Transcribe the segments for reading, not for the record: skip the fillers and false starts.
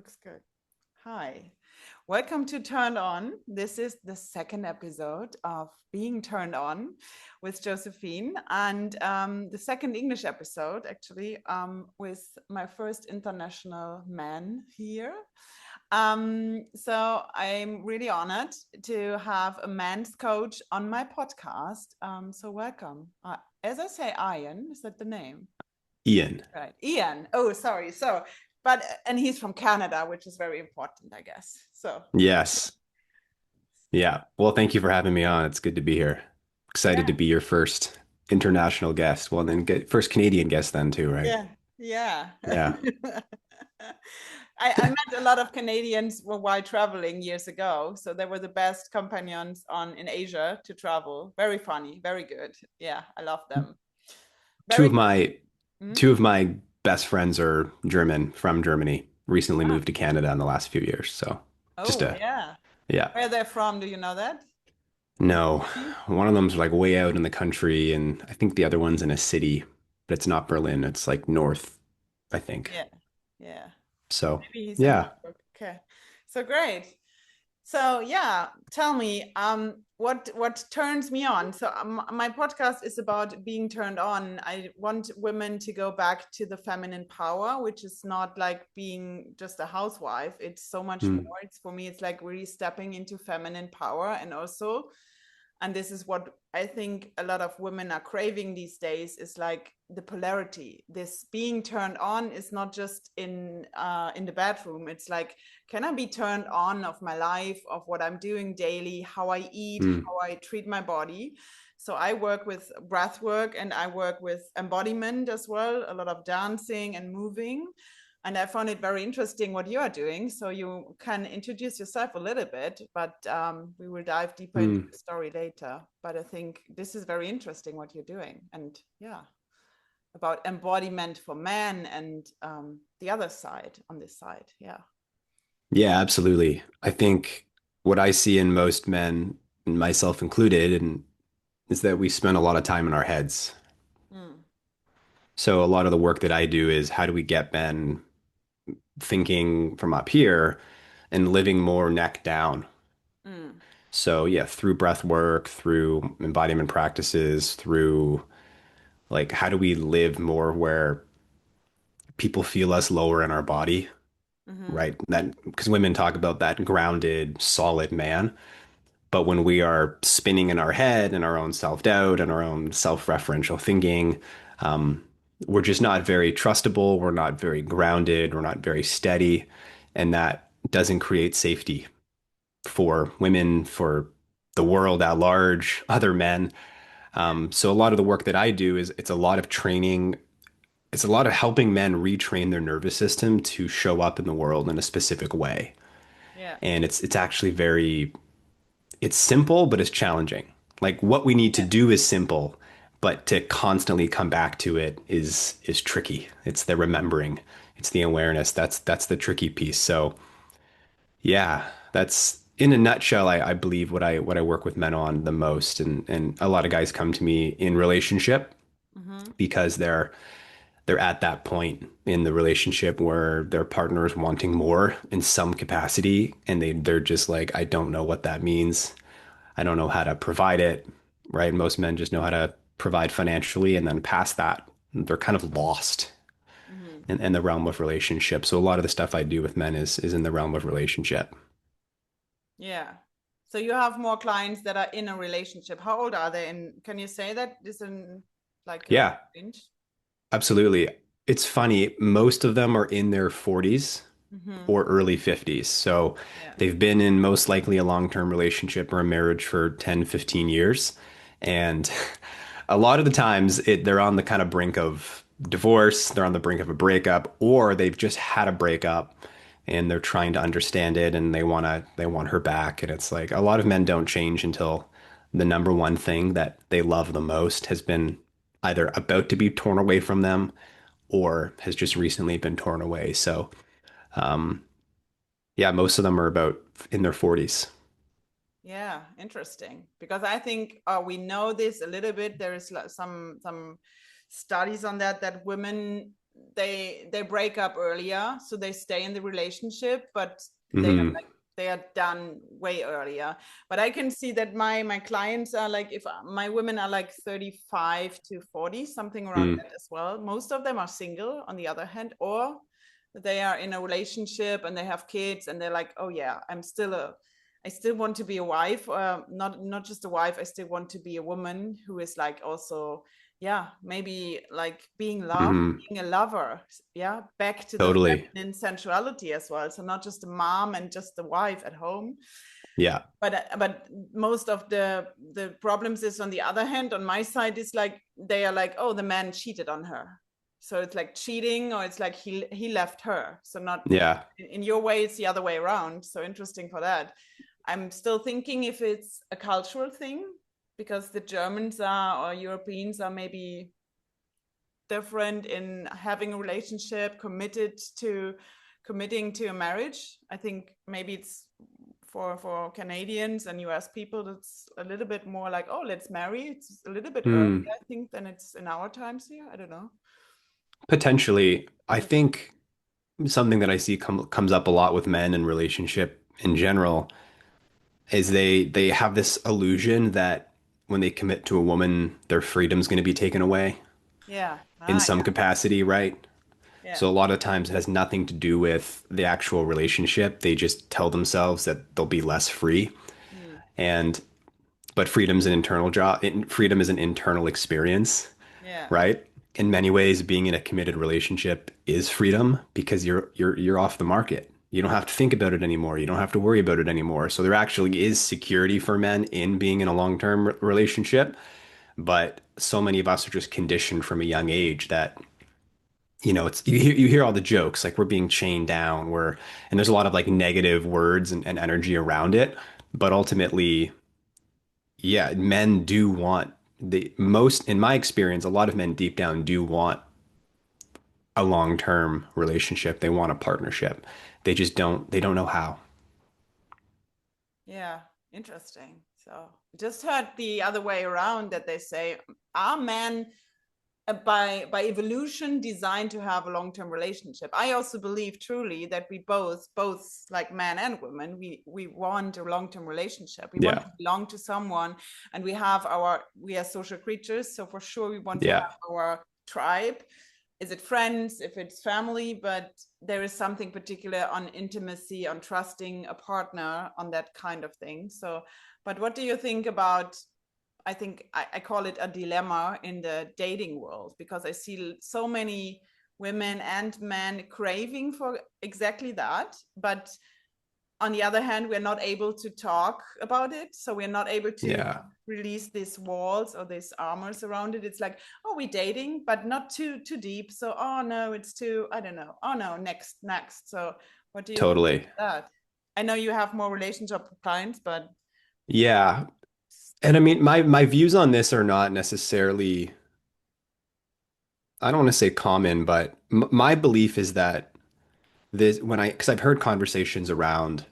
Looks good. Hi, welcome to Turned On. This is the second episode of Being Turned On with Josephine, and the second English episode, actually, with my first international man here. So I'm really honored to have a men's coach on my podcast. So welcome. As I say, Ian, is that the name? Ian. Right. Ian. Oh, sorry. And he's from Canada, which is very important, I guess. So, Yes. Yeah. Well, thank you for having me on. It's good to be here. Excited yeah, to be your first international guest. Well, then get first Canadian guest then too, right? yeah, yeah. Yeah. I met a lot of Canadians while traveling years ago. So they were the best companions in Asia to travel. Very funny, very good. Yeah, I love them. Two Very of good. my Mhm. two of my best friends are German from Germany. Recently Ah. moved to Canada in the last few years. So just Oh, a yeah. yeah. Where they're from, do you know that? Which No. city? One of them's like way out in the country, and I think the other one's in a city, but it's not Berlin. It's like north, I think. Yeah, yeah. So Maybe he's in yeah. Hamburg. Okay. So great. So yeah, tell me, what turns me on? So my podcast is about being turned on. I want women to go back to the feminine power, which is not like being just a housewife. It's so much Hmm. more. It's for me, it's like really stepping into feminine power, and also, and this is what I think a lot of women are craving these days, is like the polarity. This being turned on is not just in the bedroom. It's like, can I be turned on of my life, of what I'm doing daily, how I eat, Hmm. how I treat my body? So I work with breath work and I work with embodiment as well, a lot of dancing and moving. And I found it very interesting what you are doing. So you can introduce yourself a little bit, but we will dive deeper into Hmm. the story later. But I think this is very interesting what you're doing. And yeah, about embodiment for men and the other side on this side. Yeah. Yeah, absolutely. I think what I see in most men, and myself included, and is that we spend a lot of time in our heads. Mm, So a lot of the work that I do is how do we get men thinking from up here and living more neck down. mm, So yeah, through breath work, through embodiment practices, through like how do we live more where people feel us lower in our body, mm-hmm, right? That because women talk about that grounded, solid man. But when we are spinning in our head and our own self doubt and our own self referential thinking, um, we're just not very trustable. We're not very grounded. We're not very steady. And that doesn't create safety for women, for the world at large, other men. yeah, So a lot of the work that I do is it's a lot of training. It's a lot of helping men retrain their nervous system to show up in the world in a specific way. yeah, And it's actually very it's simple, but it's challenging. Like what we need to yeah, do is simple, but to constantly come back to it is tricky. It's the remembering, it's the awareness. That's the tricky piece. So yeah, that's in a nutshell. I believe what I work with men on the most, and a lot of guys come to me in relationship mm-hmm, because they're at that point in the relationship where their partner is wanting more in some capacity, and they're just like, I don't know what that means. I don't know how to provide it, right? Most men just know how to provide financially, and then past that, they're kind of lost mm-hmm. in the realm of relationship. So a lot of the stuff I do with men is in the realm of relationship. Yeah. So you have more clients that are in a relationship. How old are they? And can you say that is in like a Yeah, range? absolutely. It's funny, most of them are in their 40s Mm-hmm. or early 50s. So Yeah. they've been in most likely a long-term relationship or a marriage for 10, 15 years. And a lot of the times they're on the kind of brink of divorce, they're on the brink of a breakup, or they've just had a breakup and they're trying to understand it and they want her back. And it's like a lot of men don't change until the number one thing that they love the most has been either about to be torn away from them or has just recently been torn away. So um, yeah, most of them are about in their 40s. Yeah, interesting. Because I think we know this a little bit. There is some studies on that women they break up earlier, so they stay in the relationship, but Hmm. they are done way earlier. But I can see that my clients are like, if my women are like 35 to 40, something around Mm. that as well. Most of them are single, on the other hand, or they are in a relationship and they have kids, and they're like, oh yeah, I still want to be a wife, not just a wife. I still want to be a woman who is like also, yeah, maybe like being loved, Hmm. being a lover, yeah, back to the Totally. feminine sensuality as well. So not just a mom and just a wife at home. Yeah. But most of the problems is on the other hand, on my side, is like they are like, oh, the man cheated on her. So it's like cheating, or it's like he left her. So not Yeah. in your way, it's the other way around. So interesting for that. I'm still thinking if it's a cultural thing, because the Germans are, or Europeans are maybe different in having a relationship, committing to a marriage. I think maybe it's for Canadians and US people, it's a little bit more like, oh, let's marry. It's a little bit earlier, Hmm. I think, than it's in our times here. I don't know. Potentially, I think something that I see comes up a lot with men and relationship in general is they have this illusion that when they commit to a woman, their freedom's going to be taken away Yeah. in Ah, some capacity, right? yeah. So a lot of times it has nothing to do with the actual relationship. They just tell themselves that they'll be less free. Mm, And but freedom's an internal job. Freedom is an internal experience, yeah. right? In many ways, being in a committed relationship is freedom because you're off the market. You don't have to think about it anymore. You don't have to worry about it anymore. So there actually is security for men in being in a long-term relationship, but so many of us are just conditioned from a young age that it's you hear all the jokes like we're being chained down, and there's a lot of like negative words and energy around it, but ultimately, yeah, men do want the most, in my experience, a lot of men deep down do want a long-term relationship. They want a partnership. They don't know how. Yeah. Interesting. So just heard the other way around, that they say, are men by evolution designed to have a long-term relationship? I also believe truly that we both like men and women, we want a long-term relationship. We want Yeah. to belong to someone, and we are social creatures, so for sure we want to Yeah. have our tribe. Is it friends, if it's family, but there is something particular on intimacy, on trusting a partner, on that kind of thing. So but what do you think about, I think I call it a dilemma in the dating world, because I see so many women and men craving for exactly that. But on the other hand, we're not able to talk about it. So we're not able to Yeah. release these walls or these armors around it. It's like, oh, we're dating, but not too deep. So, oh no, it's too, I don't know. Oh no, next. So what do you think Totally. about that? I know you have more relationship clients, but Yeah. And I mean, my views on this are not necessarily, I don't want to say common, but m my belief is that because I've heard conversations around,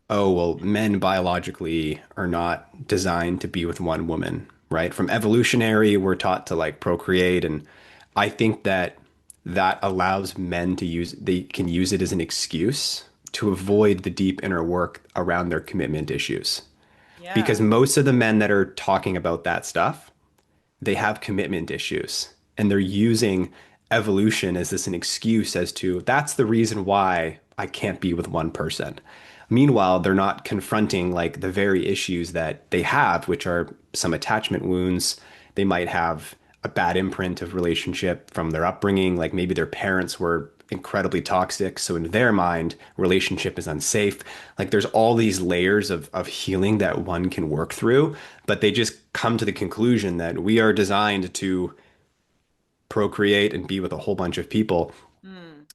oh, well, men biologically are not designed to be with one woman, right? From evolutionary, we're taught to like procreate. And I think that allows men they can use it as an excuse to avoid the deep inner work around their commitment issues. yeah. Because most of the men that are talking about that stuff, they have commitment issues and they're using evolution as an excuse as to that's the reason why I can't be with one person. Meanwhile, they're not confronting like the very issues that they have, which are some attachment wounds. They might have a bad imprint of relationship from their upbringing, like maybe their parents were incredibly toxic, so in their mind relationship is unsafe. Like there's all these layers of healing that one can work through, but they just come to the conclusion that we are designed to procreate and be with a whole bunch of people. Mm,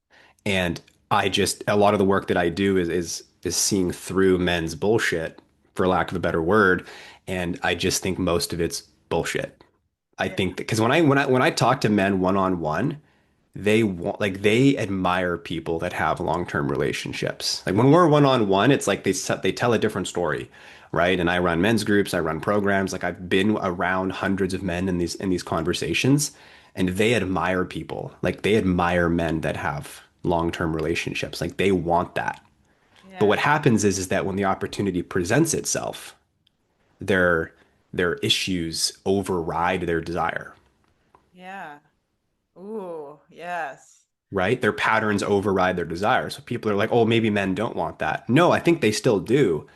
And a lot of the work that I do is seeing through men's bullshit, for lack of a better word, and I just think most of it's bullshit. I yeah. think because when I talk to men one on one, they admire people that have long-term relationships. Like when we're one on one, it's like they tell a different story, right? And I run men's groups, I run programs. Like I've been around hundreds of men in these conversations, and they admire people. Like they admire men that have long-term relationships. Like they want that. But what Yeah. happens is that when the opportunity presents itself, their their issues override their desire, Yeah. Ooh, yes. right? Their patterns override their desire. So people are like, "Oh, maybe men don't want that." No, I think they still do.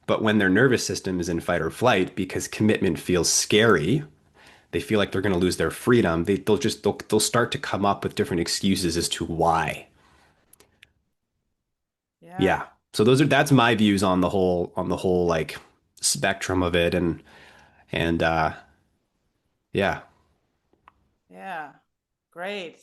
But when their nervous system is in fight or flight because commitment feels scary, they feel like they're going to lose their freedom. They'll start to come up with different excuses as to why. Yeah. Yeah. So that's my views on the whole like spectrum of it and yeah. Yeah. Great.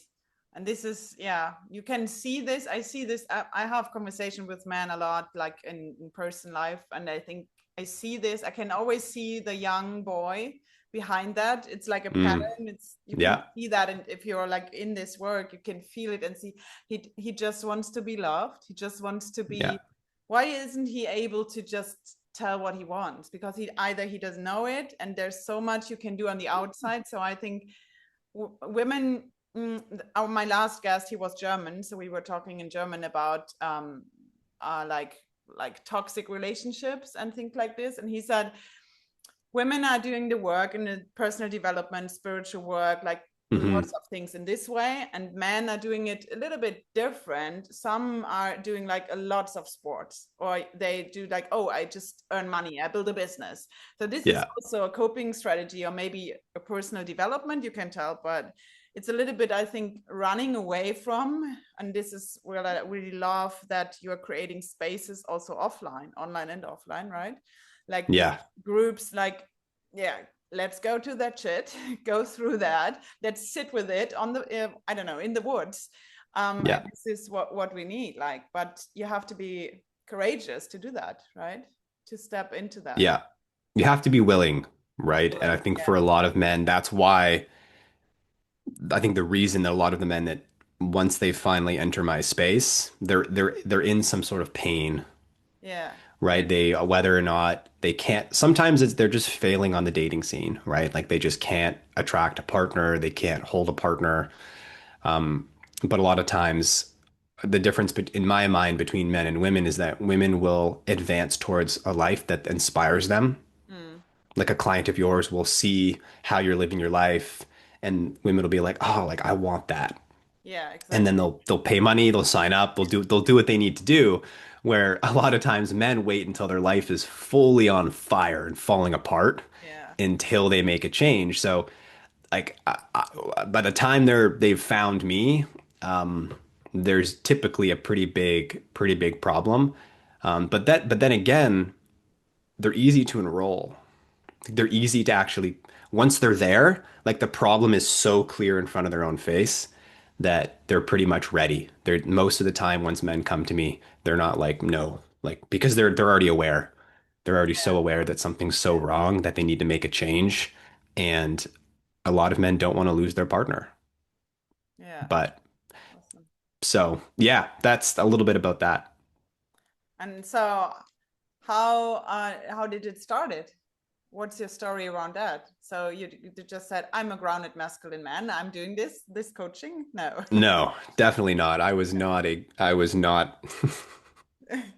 And this is, yeah, you can see this. I see this. I have conversation with men a lot, like in person life. And I think I see this. I can always see the young boy behind that. It's like a Mm, pattern. It's, you can yeah. see that. And if you're like in this work, you can feel it and see he just wants to be loved. He just wants to Yeah. be, why isn't he able to just tell what he wants? Because he doesn't know it. And there's so much you can do on the outside. So I think women, my last guest, he was German, so we were talking in German about like toxic relationships and things like this, and he said women are doing the work in the personal development, spiritual work, like lots Hmm. of things in this way, and men are doing it a little bit different. Some are doing like a lots of sports, or they do like, oh, I just earn money, I build a business. So this is Yeah. also a coping strategy, or maybe a personal development, you can tell, but it's a little bit, I think, running away from. And this is where I really love that you are creating spaces also offline, online and offline, right? Like these Yeah. groups, like, yeah, let's go to that shit, go through that, let's sit with it on the I don't know, in the woods. And Yeah. this is what we need, like, but you have to be courageous to do that, right? To step into that. Yeah. You have to be willing, right? And I think for Yeah. a lot of men, that's why I think the reason that a lot of the men that once they finally enter my space, they're in some sort of pain, Yeah. right? They whether or not they can't sometimes they're just failing on the dating scene, right? Like they just can't attract a partner, they can't hold a partner. But a lot of times the difference in my mind between men and women is that women will advance towards a life that inspires them. Mm. Like a client of yours will see how you're living your life and women will be like, "Oh, like I want that." Yeah, And then exactly. they'll pay money, they'll sign up, they'll do what they need to do. Where a lot of times men wait until their life is fully on fire and falling apart Yeah. until they make a change. So like by the time they've found me, there's typically a pretty big problem. But then again, they're easy to enroll. They're easy to actually once they're there, like the problem is so clear in front of their own face that they're pretty much ready. They're most of the time once men come to me, they're not like no, like because they're already aware. They're already so aware that something's so wrong that they need to make a change. And a lot of men don't want to lose their partner. Yeah. But Awesome. so yeah, that's a little bit about that. And so how did it started? What's your story around that? So you just said, I'm a grounded masculine man, I'm doing this coaching? No. No, definitely not. I was not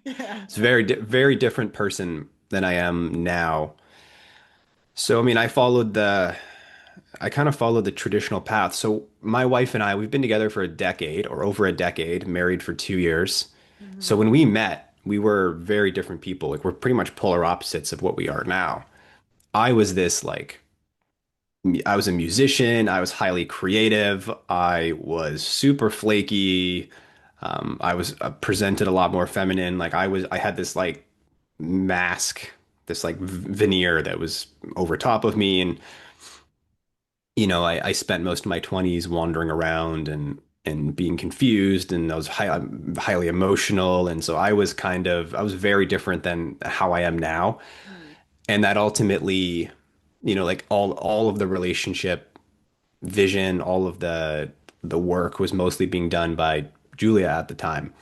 Yeah. it's a very different person than I am now. So I mean, I kind of followed the traditional path. So my wife and I, we've been together for a decade or over a decade, married for 2 years. So Mm-hmm. when we met, we were very different people. Like we're pretty much polar opposites of what we are now. I was this like I was a musician. I was highly creative. I was super flaky. I was presented a lot more feminine. I had this like mask, this like veneer that was over top of me. And, I spent most of my 20s wandering around and being confused. And I was highly emotional. And so I was very different than how I am now. Mm. And that ultimately, like all of the relationship vision, all of the work was mostly being done by Julia at the time.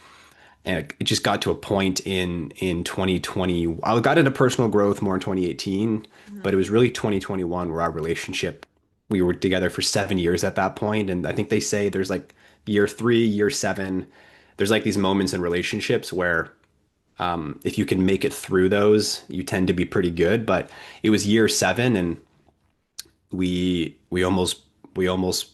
And it just got to a point in 2020. I got into personal growth more in 2018, but it Mm-hmm. was really 2021 where our relationship. we were together for 7 years at that point, and I think they say there's like year 3, year 7, there's like these moments in relationships where if you can make it through those, you tend to be pretty good. But it was year 7, and we almost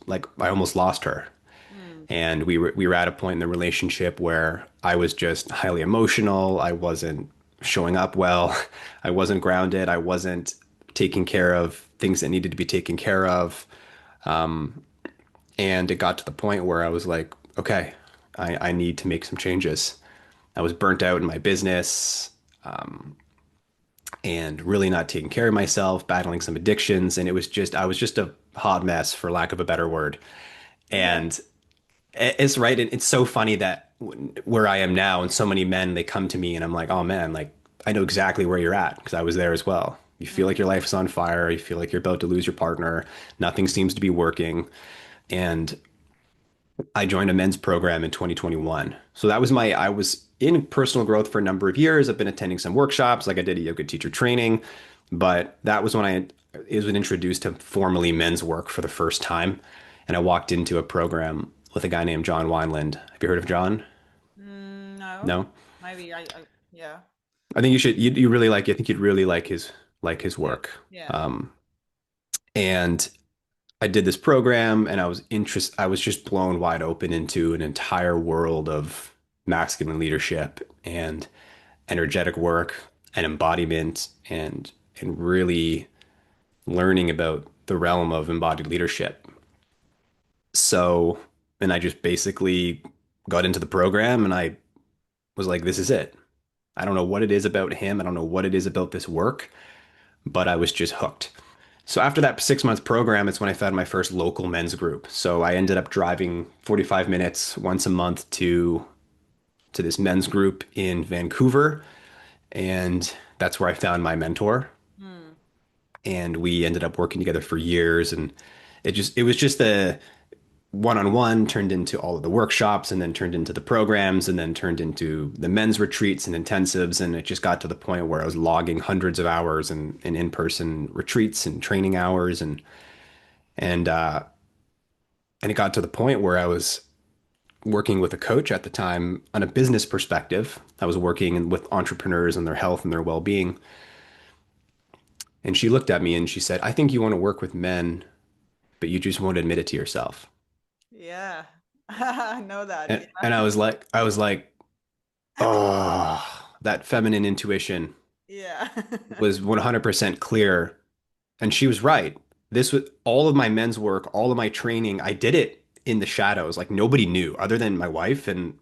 like I almost lost her. Mm. And we were at a point in the relationship where I was just highly emotional. I wasn't showing up well. I wasn't grounded. I wasn't taking care of things that needed to be taken care of. And it got to the point where I was like, okay, I need to make some changes. I was burnt out in my business, and really not taking care of myself, battling some addictions. And I was just a hot mess, for lack of a better word. Yeah. And it's right. It's so funny that where I am now, and so many men, they come to me and I'm like, oh man, like I know exactly where you're at because I was there as well. You feel like Mm. your life is on fire. You feel like you're about to lose your partner. Nothing seems to be working. And I joined a men's program in 2021. So I was in personal growth for a number of years. I've been attending some workshops, like I did a yoga teacher training, but that was when was introduced to formally men's work for the first time. And I walked into a program with a guy named John Wineland. Have you heard of John? No, No? maybe yeah, I think you really I think you'd really like his yeah, work. yeah. Um, and I did this program and I was just blown wide open into an entire world of masculine leadership and energetic work and embodiment and really learning about the realm of embodied leadership. So, and I just basically got into the program and I was like, this is it. I don't know what it is about him. I don't know what it is about this work, but I was just hooked. So after that 6 month program, it's when I found my first local men's group. So I ended up driving 45 minutes once a month to this men's group in Vancouver, and that's where I found my mentor. Hmm. And we ended up working together for years, and it was just a one-on-one turned into all of the workshops and then turned into the programs and then turned into the men's retreats and intensives, and it just got to the point where I was logging hundreds of hours in in-person retreats and training hours and uh and it got to the point where I was working with a coach at the time on a business perspective. I was working with entrepreneurs and their health and their well-being. And she looked at me and she said, I think you want to work with men, but you just won't admit it to yourself. Yeah. I know that. And I was like, oh, that feminine intuition Yeah. was 100% clear. And she was right. This was all of my men's work, all of my training. I did it in the shadows. Like nobody knew other than my wife and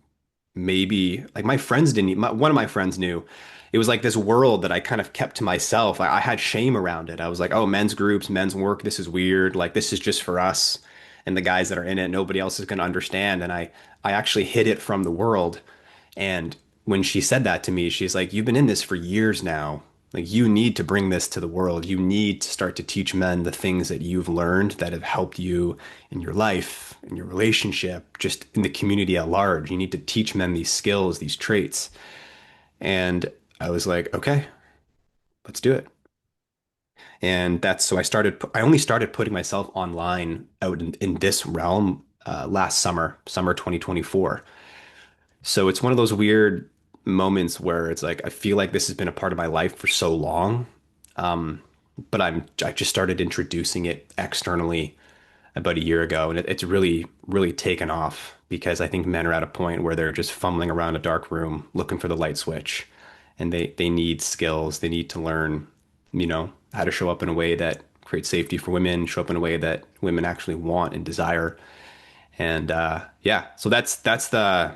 maybe like my friends didn't. One of my friends knew. It was like this world that I kind of kept to myself. I had shame around it. I was like, oh, men's groups, men's work, this is weird. Like this is just for us and the guys that are in it. Nobody else is going to understand. And I actually hid it from the world. And when she said that to me, she's like, you've been in this for years now. Like you need to bring this to the world. You need to start to teach men the things that you've learned that have helped you in your life, in your relationship, just in the community at large. You need to teach men these skills, these traits. And I was like, okay, let's do it. And that's so I only started putting myself online out in this realm last summer 2024. So it's one of those weird moments where it's like I feel like this has been a part of my life for so long. Um, but I just started introducing it externally about a year ago, and it's really taken off because I think men are at a point where they're just fumbling around a dark room looking for the light switch, and they need skills. They need to learn, how to show up in a way that creates safety for women, show up in a way that women actually want and desire. And yeah, so that's the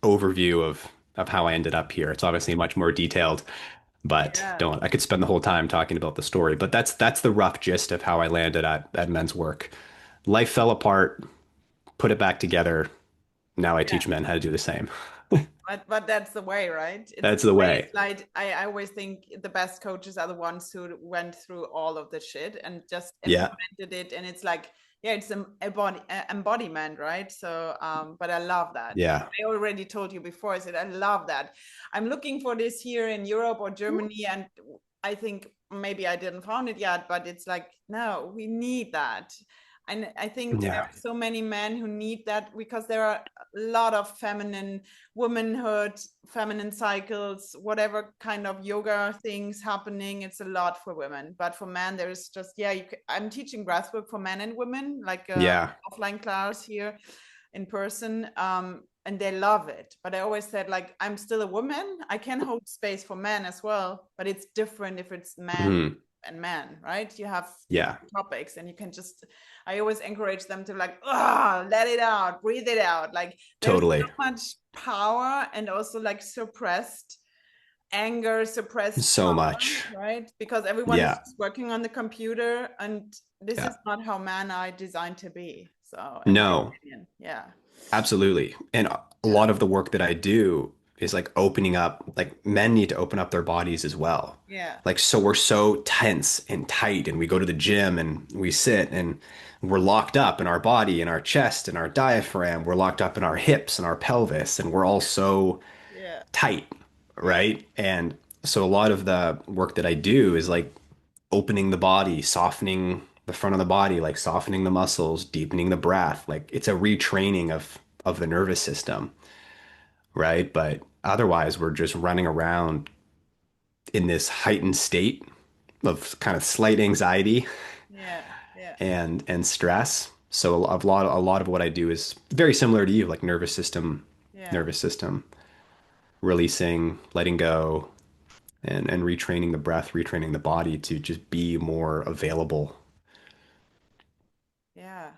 overview of how I ended up here. It's obviously much more detailed, but Yeah. don't I could spend the whole time talking about the story. But that's the rough gist of how I landed at men's work. Life fell apart, put it back together. Now I Yeah. teach men how to do the same. But that's the way, right? It's That's the the way. way. It's like I always think the best coaches are the ones who went through all of the shit and just Yeah. implemented it. And it's like, yeah, it's an embodiment, right? So, but I love that. Yeah. I already told you before. I said I love that. I'm looking for this here in Europe or Germany, and I think maybe I didn't found it yet, but it's like, no, we need that. And I think there Yeah. are so many men who need that because there are a lot of feminine womanhood, feminine cycles, whatever kind of yoga things happening. It's a lot for women. But for men, there is just, yeah, I'm teaching breathwork for men and women, like a Yeah. offline class here in person. And they love it. But I always said, like, I'm still a woman. I can hold space for men as well, but it's different if it's man Mhm. and man, right? You have Yeah. different topics, and you can just. I always encourage them to like, ah, let it out, breathe it out. Like, there's so Totally. much power and also like suppressed anger, suppressed So trauma, much. right? Because everyone is Yeah. just working on the computer, and this Yeah. is not how men are designed to be. So, in my No. opinion, yeah, Absolutely. And a yeah, lot of the work that I do is like opening up, like men need to open up their bodies as well. yeah, Like, so we're so tense and tight, and we go to the gym and we sit and we're locked up in our body, in our chest, in our diaphragm. We're locked up in our hips and our pelvis, and we're all so yeah, tight, yeah, right? And so a lot of the work that I do is like opening the body, softening the front of the body, like softening the muscles, deepening the breath. Like it's a retraining of the nervous system, right? But otherwise, we're just running around in this heightened state of kind of slight anxiety yeah, yeah, and stress. So a lot of what I do is very similar to you, like yeah, nervous system, releasing, letting go, and retraining the breath, retraining the body to just be more available. yeah.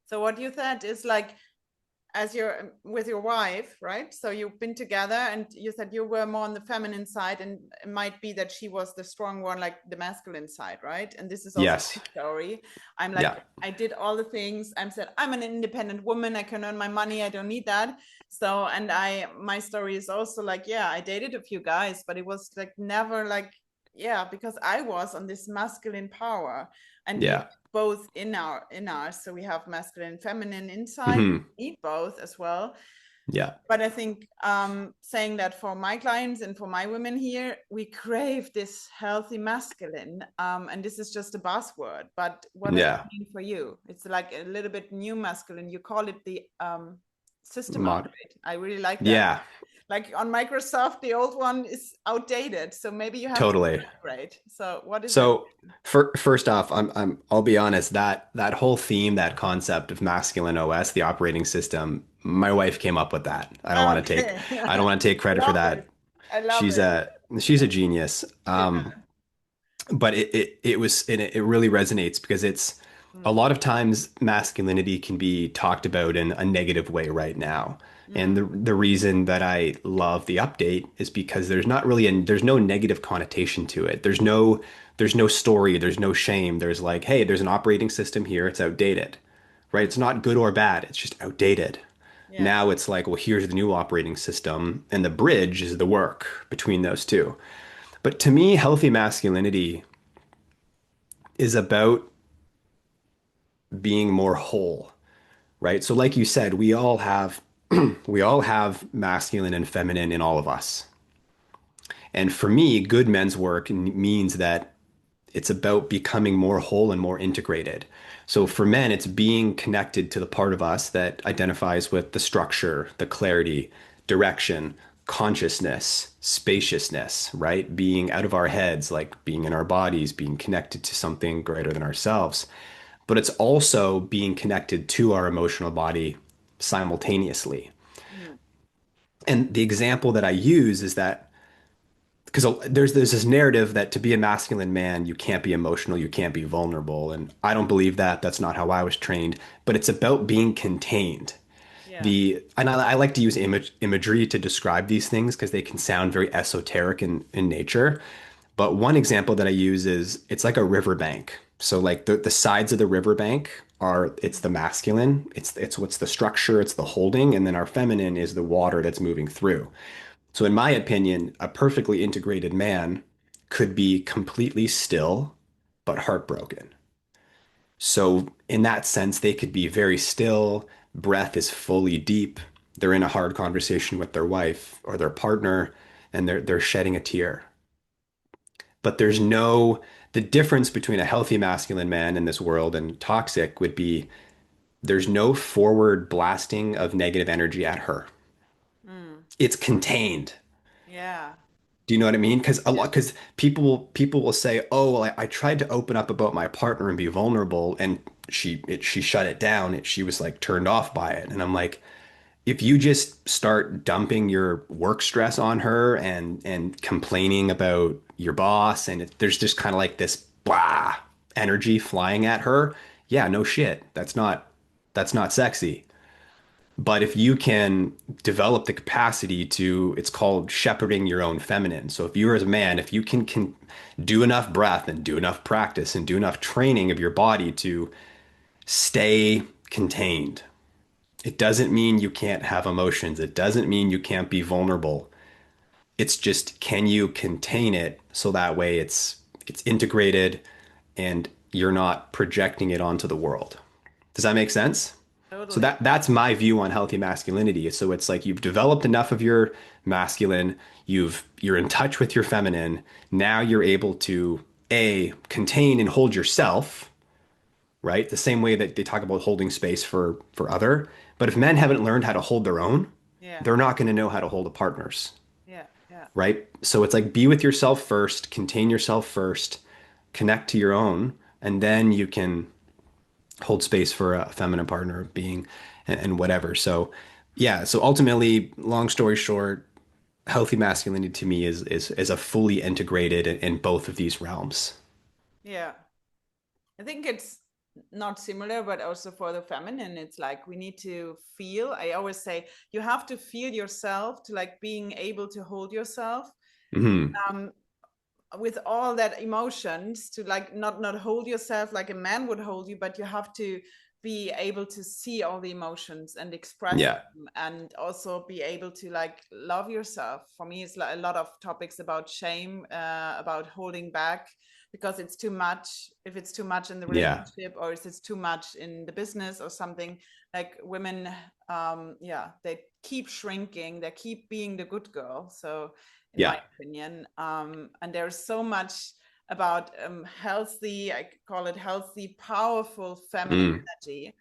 So what you said is like, as you're with your wife, right? So you've been together, and you said you were more on the feminine side, and it might be that she was the strong one, like the masculine side, right? And this is also Yes. my story. I'm Yeah. like, I did all the things. I'm said I'm an independent woman. I can earn my money. I don't need that. So, and my story is also like, yeah, I dated a few guys, but it was like never like, yeah, because I was on this masculine power, and we Yeah. both in our so we have masculine and feminine inside, Hmm. need both as well. Yeah. But I think saying that for my clients and for my women here, we crave this healthy masculine. And this is just a buzzword. But what does it Yeah. mean for you? It's like a little bit new masculine. You call it the system Mod. upgrade. I really like that. Yeah. Like on Microsoft, the old one is outdated. So maybe you have to Totally. upgrade. So what is it? So first off, I'll be honest, that whole theme, that concept of masculine OS, the operating system, my wife came up with that. Okay. I don't want to take credit for Love that. it. I love She's it. a genius. Yeah. But it really resonates because it's a Mm. lot of times masculinity can be talked about in a negative way right now. And Mm. the reason that I love the update is because there's no negative connotation to it. There's no story, there's no shame. There's like, hey, there's an operating system here, it's outdated. Right? Mm. It's not good or bad, it's just outdated. Yeah. Now it's like, well, here's the new operating system, and the bridge is the work between those two. But to me, healthy masculinity is about being more whole, right? So like you said, we all have masculine and feminine in all of us. And for me, good men's work means that it's about becoming more whole and more integrated. So for men, it's being connected to the part of us that identifies with the structure, the clarity, direction, consciousness, spaciousness, right? Being out of our heads, like being in our bodies, being connected to something greater than ourselves. But it's also being connected to our emotional body simultaneously. Mm. And the example that I use is that because there's this narrative that to be a masculine man, you can't be emotional, you can't be vulnerable. And I don't believe that. That's not how I was trained. But it's about being contained. Yeah. And I like to use imagery to describe these things because they can sound very esoteric in nature. But one example that I use is it's like a riverbank. So like the sides of the riverbank are it's the masculine, it's what's the structure, it's the holding, and then our feminine is the water that's moving through. So in my opinion, a perfectly integrated man could be completely still but heartbroken. So in that sense, they could be very still, breath is fully deep. They're in a hard conversation with their wife or their partner, and they're shedding a tear. but there's no, the difference between a healthy masculine man in this world and toxic would be there's no forward blasting of negative energy at her. Mm. It's contained. Yeah. Do you know what I mean? Because a Yeah. lot, because people will say, "Oh, well, I tried to open up about my partner and be vulnerable, and she shut it down. She was like turned off by it." And I'm like, if you just start dumping your work stress on her and complaining about your boss, and there's just kind of like this blah energy flying at her, yeah, no shit, that's not sexy. But if you can develop the capacity to, it's called shepherding your own feminine. So if you as a man, if you can do enough breath and do enough practice and do enough training of your body to stay contained, it doesn't mean you can't have emotions. It doesn't mean you can't be vulnerable. It's just, can you contain it so that way it's integrated and you're not projecting it onto the world. Does that make sense? So Totally. that's my view on healthy masculinity. So it's like you've developed enough of your masculine, you're in touch with your feminine. Now you're able to A, contain and hold yourself, right? The same way that they talk about holding space for other. But if men haven't learned how to hold their own, Yeah. they're not going to know how to hold a partner's, Yeah. Yeah. right? So it's like be with yourself first, contain yourself first, connect to your own, and then you can hold space for a feminine partner being and whatever. So yeah, so ultimately, long story short, healthy masculinity to me is a fully integrated in both of these realms. Yeah. I think it's not similar, but also for the feminine, it's like we need to feel. I always say you have to feel yourself to like being able to hold yourself. Hmm. Um, with all that emotions to like not hold yourself like a man would hold you, but you have to be able to see all the emotions and express Yeah. them, and also be able to like love yourself. For me, it's like a lot of topics about shame, about holding back because it's too much. If it's too much in the Yeah. relationship, or if it's too much in the business or something, like women, yeah, they keep shrinking, they keep being the good girl. So in my Yeah. opinion. And there's so much about healthy, I call it healthy, powerful feminine Mm. energy.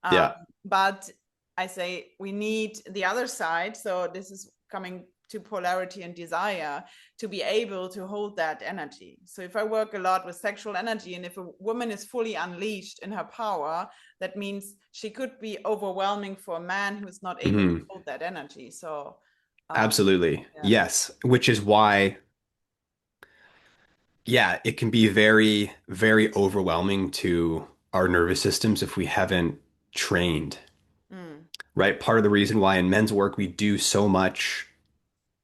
Um, Yeah. but I say we need the other side. So this is coming to polarity and desire to be able to hold that energy. So if I work a lot with sexual energy, and if a woman is fully unleashed in her power, that means she could be overwhelming for a man who is not able to Hmm. hold that energy. So um, Absolutely. yeah. Yes. Which is why, yeah, it can be very, very overwhelming to our nervous systems if we haven't trained, Mm. right? Part of the reason why in men's work we do so much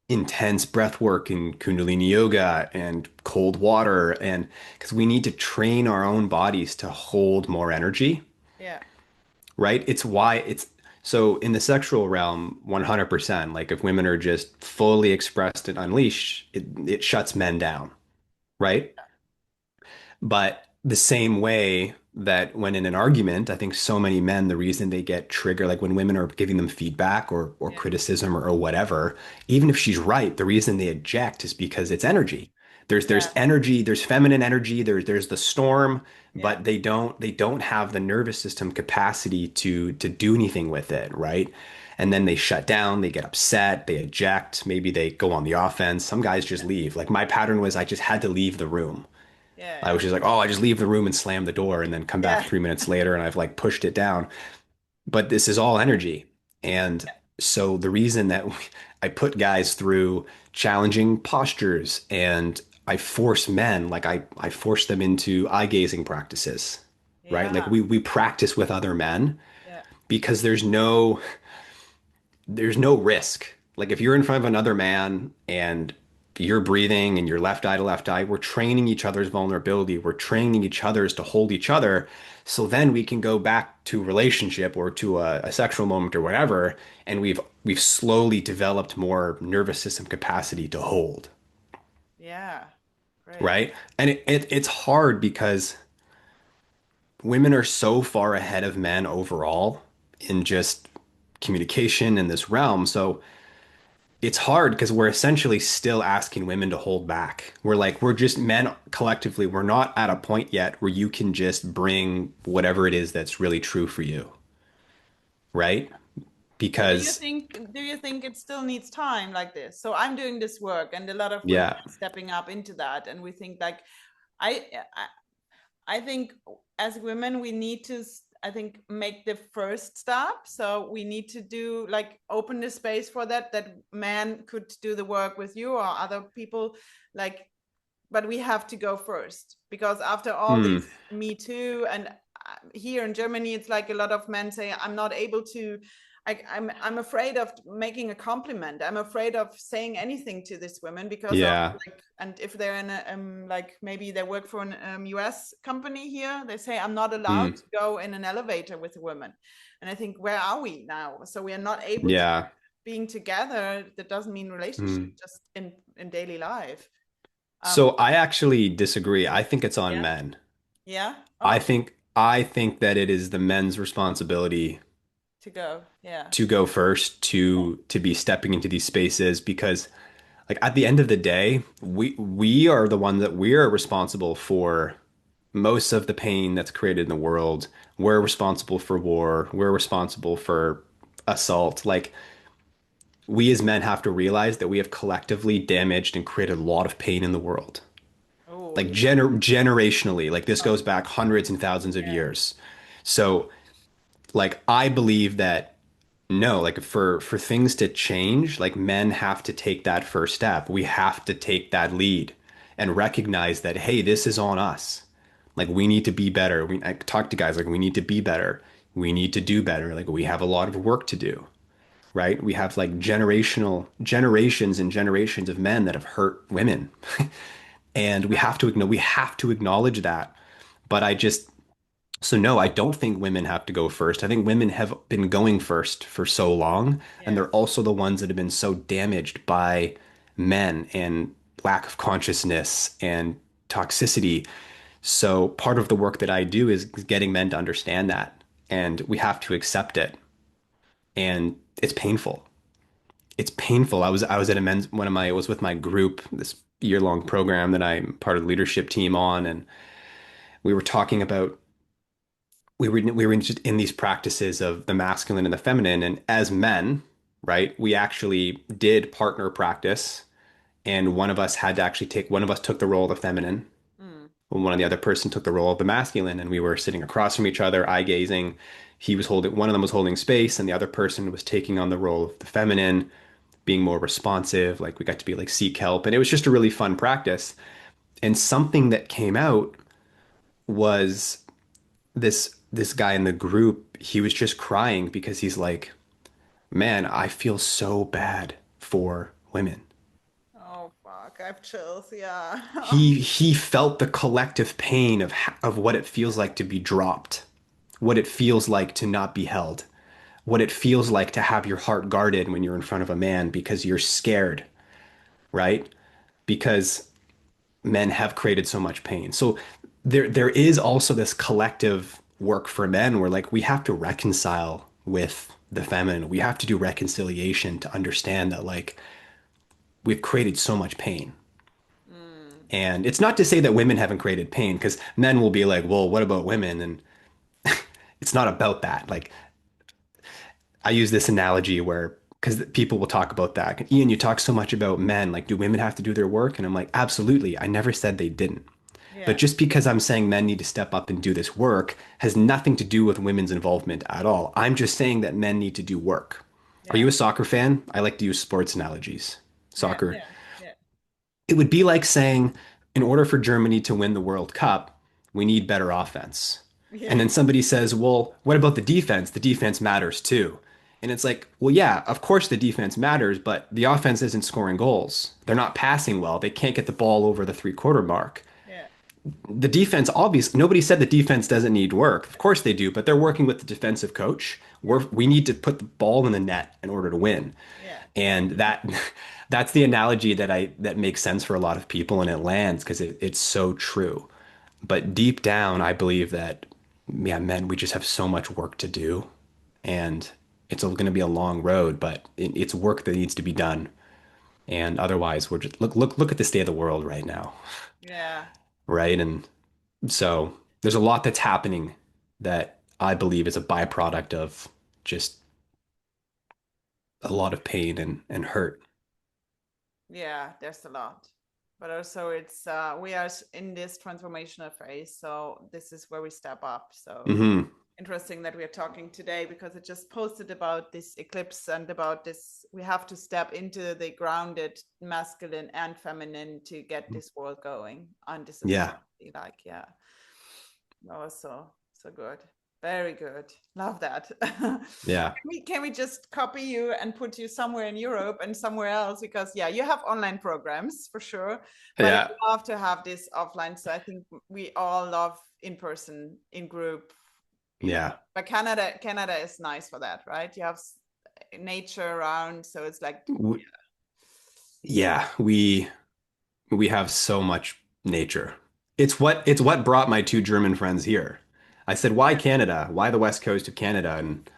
intense breath work and Kundalini yoga and cold water, and because we need to train our own bodies to hold more energy, Yeah. right? It's why it's so in the sexual realm, 100%. Like if women are just fully expressed and unleashed, it shuts men down, right? But the same way that when in an argument, I think so many men, the reason they get triggered, like when women are giving them feedback or Yeah. criticism or whatever, even if she's right, the reason they eject is because it's energy. There's Yeah. energy, there's feminine energy, there's the storm, Yeah. but they don't have the nervous system capacity to do anything with it, right? And then they shut down, they get upset, they eject, maybe they go on the offense. Some guys just leave. Like my pattern was I just had to leave the room. I Yeah. was just like, oh, I just leave the room and slam the door and then come back Yeah. 3 minutes later and I've like pushed it down. But this is all energy. And so the reason that I put guys through challenging postures and I force men, like I force them into eye gazing practices, right? Like Yeah. we practice with other men Yeah. because there's no risk. Like if you're in front of another man and you're breathing and you're left eye to left eye, we're training each other's vulnerability. We're training each other's to hold each other. So then we can go back to relationship or to a sexual moment or whatever, and we've slowly developed more nervous system capacity to hold, Yeah. Great. right? And it's hard because women are so far ahead of men overall in just communication in this realm. So it's hard because we're essentially still asking women to hold back. We're like, we're just men collectively, we're not at a point yet where you can just bring whatever it is that's really true for you, right? But Because, do you think it still needs time like this? So I'm doing this work, and a lot of women yeah, are stepping up into that, and we think like I I think as women we need to I think make the first step. So we need to do like open the space for that man could do the work with you or other people like, but we have to go first because after all mm, these Me Too and here in Germany, it's like a lot of men say, I'm not able to. I'm afraid of making a compliment. I'm afraid of saying anything to these women because of yeah, like, and if they're in a like maybe they work for an US company here, they say I'm not allowed mm, to go in an elevator with a woman, and I think where are we now? So we are not able to yeah. being together. That doesn't mean relationship, Mm. just in daily life. So I actually disagree. I think it's on Yeah. men. Yeah. I Oh, think I think that it is the men's responsibility to go. Yeah. to go first to be stepping into these spaces because like at the end of the day, we are the ones that we are responsible for most of the pain that's created in the world. We're responsible for war. We're responsible for assault. Like we as men have to realize that we have collectively damaged and created a lot of pain in the world. Oh, Like yeah. generationally, like this Oh, goes back hundreds and thousands of yeah. years. So like I believe that no, like for things to change, like men have to take that first step. We have to take that lead and recognize that hey, this is on us. Like we need to be better. I talk to guys like we need to be better. We need to do better. Like we have a lot of work to do, right? We have like generations and generations of men that have hurt women. And we have to acknowledge that. But I just so no, I don't think women have to go first. I think women have been going first for so long, and they're Yes. also the ones that have been so damaged by men and lack of consciousness and toxicity. So part of the work that I do is getting men to understand that, and we have to accept it. And it's painful. It's painful. I was at a men's one of my it was with my group, this year-long program that I'm part of the leadership team on, and we were talking about we were just in these practices of the masculine and the feminine. And as men, right, we actually did partner practice. And one of us took the role of the feminine. Mm. And one of the other person took the role of the masculine. And we were sitting across from each other, eye gazing. One of them was holding space, and the other person was taking on the role of the feminine, being more responsive. Like we got to be like seek help. And it was just a really fun practice. And something that came out was this guy in the group, he was just crying because he's like, "Man, I feel so bad for women." Oh, fuck. I have chills. Yeah. He felt the collective pain of what it feels like to be dropped, what it feels like to not be held, what it feels like to have your heart guarded when you're in front of a man because you're scared, right? Because men have created so much pain. So there is also this collective work for men where like we have to reconcile with the feminine. We have to do reconciliation to understand that like we've created so much pain. Mm. And it's not to say that women haven't created pain because men will be like, well, what about women? And it's not about that. Like I use this analogy where because people will talk about that. Ian, you talk so much about men. Like, do women have to do their work? And I'm like, absolutely. I never said they didn't. But Yeah. just because I'm saying men need to step up and do this work has nothing to do with women's involvement at all. I'm just saying that men need to do work. Are you Yeah. a soccer fan? I like to use sports analogies. Yeah. Soccer. Yeah. Yeah. It would be like saying, in order for Germany to win the World Cup, we need better offense. And Yeah. then somebody says, well, what about the defense? The defense matters too. And it's like, well, yeah, of course the defense matters, but the offense isn't scoring goals. They're not passing well. They can't get the ball over the 3-quarter mark. Yeah. The defense, obviously, nobody said the defense doesn't need work. Of course they do, but they're working with the defensive coach. We need to put the ball in the net in order to win. Yeah. And that's the analogy that makes sense for a lot of people and it lands because it's so true. But deep down, I believe that, yeah, men, we just have so much work to do. And it's going to be a long road, but it's work that needs to be done. And otherwise, we're just look at the state of the world right now, Yeah. right? And so there's a lot that's happening that I believe is a byproduct of just a lot of pain and hurt. Yeah, there's a lot. But also it's we are in this transformational phase, so this is where we step up. So Hmm. interesting that we are talking today because it just posted about this eclipse and about this we have to step into the grounded masculine and feminine to get this world going. And this is Yeah, exactly like, yeah. Oh, so good. Very good. Love that. yeah, Can we just copy you and put you somewhere in Europe and somewhere else? Because yeah, you have online programs for sure, but I yeah, love to have this offline. So I think we all love in person, in group, you know. yeah. But Canada is nice for that, right? You have nature around, so it's like, W- Yeah, we have so much nature. It's what brought my two German friends here. I said, "Why Canada? Why the west coast of Canada?" And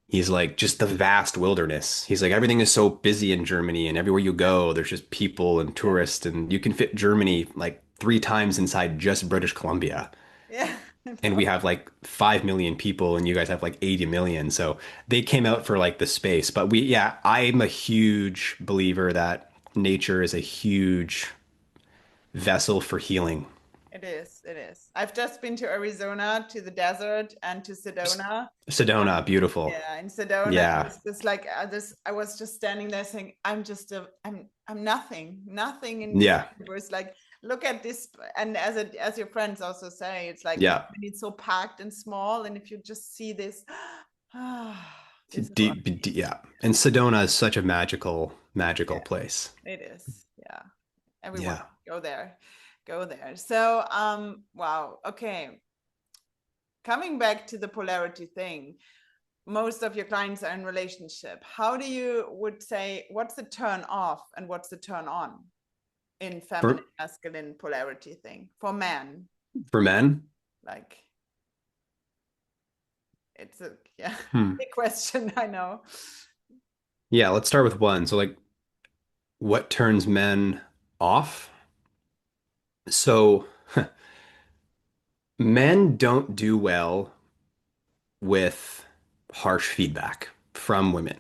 he's like, "Just the vast wilderness." He's like, "Everything is so busy in Germany, and everywhere you go, there's just people and yeah, tourists, and you can fit Germany like 3 times inside just British Columbia." yeah, And we have like 5 million people, and you guys have like 80 million. So they came out for like the space. But yeah, I'm a huge believer that nature is a huge vessel for healing. it is. It is. I've just been to Arizona, to the desert, and to Sedona. Sedona, beautiful. Yeah, in Sedona, it Yeah. was just like this. I was just standing there saying, "I'm just I'm nothing, nothing in this Yeah. universe." Like, look at this, and as your friends also say, it's like Yeah. when it's so packed and small, and if you just see this, this is what Deep, we need. yeah. And Sedona is such a magical Yeah, place. it is. Yeah, everyone Yeah. go there, go there. So, wow. Okay, coming back to the polarity thing, most of your clients are in relationship. How do you would say what's the turn off and what's the turn on in feminine For masculine polarity thing for men? for men, Like, it's a, yeah, hmm. big question, I know. Yeah, let's start with one. So like what turns men off? So men don't do well with harsh feedback from women.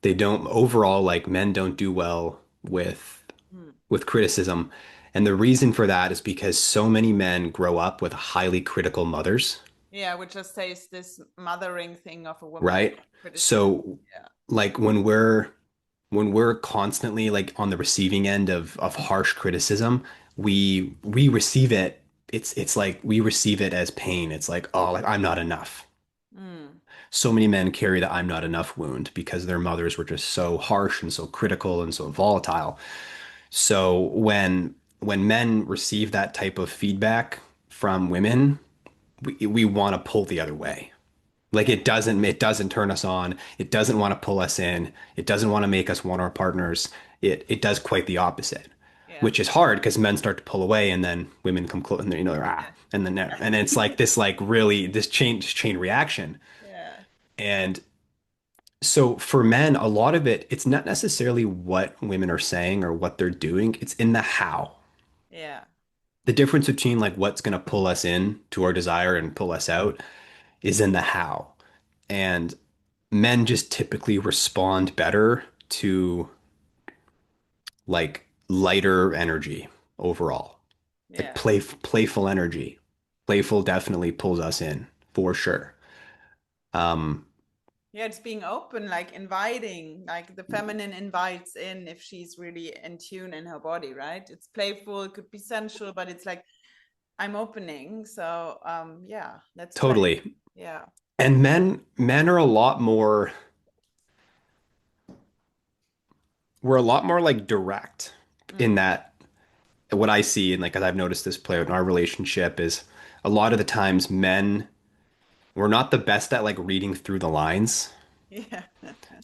They don't overall like men don't do well Hmm. with criticism. And the reason for that is because so many men grow up with highly critical mothers, Yeah, which just says this mothering thing of a woman right? criticism. So Yeah. like when we're constantly like on the receiving end of harsh criticism, we receive it. It's like we receive it as pain. It's like, oh, like I'm not enough. Mm. So many men carry the I'm not enough wound because their mothers were just so harsh and so critical and so volatile. So when men receive that type of feedback from women, we want to pull the other way. Like Yeah. it doesn't turn us on. It doesn't want to pull us in. It doesn't want to make us want our partners. It does quite the opposite, Yeah. which is hard because men start to pull away and then women come close and they're Yeah. and then there and it's like this like really this chain reaction. Yeah. And so for men, a lot of it's not necessarily what women are saying or what they're doing. It's in the how. Yeah. The difference between like what's going to pull us in to our desire and pull us out is in the how. And men just typically respond better to like lighter energy overall, like Yeah. playful energy. Playful definitely pulls us in for sure. Um, Yeah, it's being open, like inviting, like the feminine invites in if she's really in tune in her body, right? It's playful, it could be sensual, but it's like I'm opening. So yeah, let's play. totally. Yeah. And men are a lot more we're a lot more like direct in Mm. that what I see and like as I've noticed this play out in our relationship is a lot of the times men we're not the best at like reading through the lines, Yeah.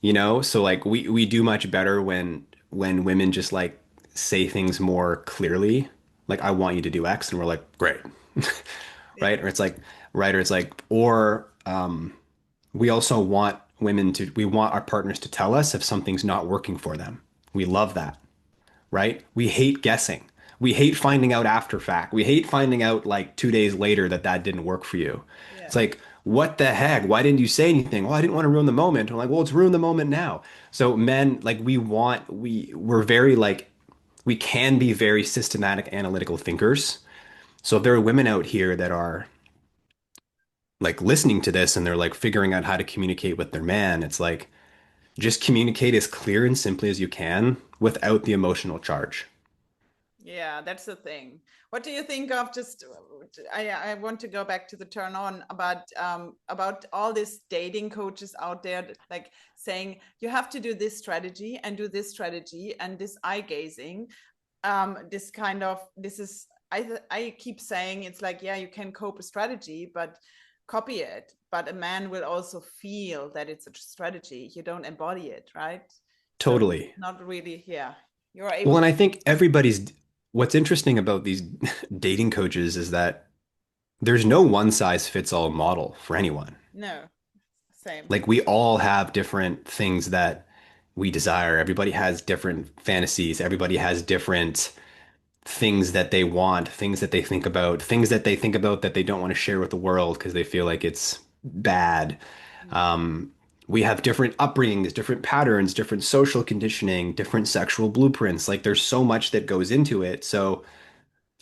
you know? So like we do much better when women just like say things more clearly. Like I want you to do X and we're like, great. Yeah. Right? Or it's like right or it's like or we also want women to we want our partners to tell us if something's not working for them. We love that, right? We hate guessing. We hate finding out after fact. We hate finding out like 2 days later that that didn't work for you. Yeah. It's like, what the heck? Why didn't you say anything? Well, I didn't want to ruin the moment. I'm like, well, it's ruined the moment now. So men, like we're very like, we can be very systematic analytical thinkers. So if there are women out here that are like listening to this and they're like figuring out how to communicate with their man, it's like, just communicate as clear and simply as you can without the emotional charge. Yeah, that's the thing. What do you think of just I want to go back to the turn on about all these dating coaches out there that, like saying you have to do this strategy and do this strategy and this eye gazing. This kind of this is I keep saying it's like, yeah, you can cope a strategy, but copy it. But a man will also feel that it's a strategy. You don't embody it, right? So Totally. not really, yeah. You're Well, able and to I think what's interesting about these dating coaches is that there's no one size fits all model for anyone. no, same. Like we all have different things that we desire. Everybody has different fantasies. Everybody has different things that they want, things that they think about that they don't want to share with the world because they feel like it's bad. Um, we have different upbringings, different patterns, different social conditioning, different sexual blueprints. Like there's so much that goes into it. So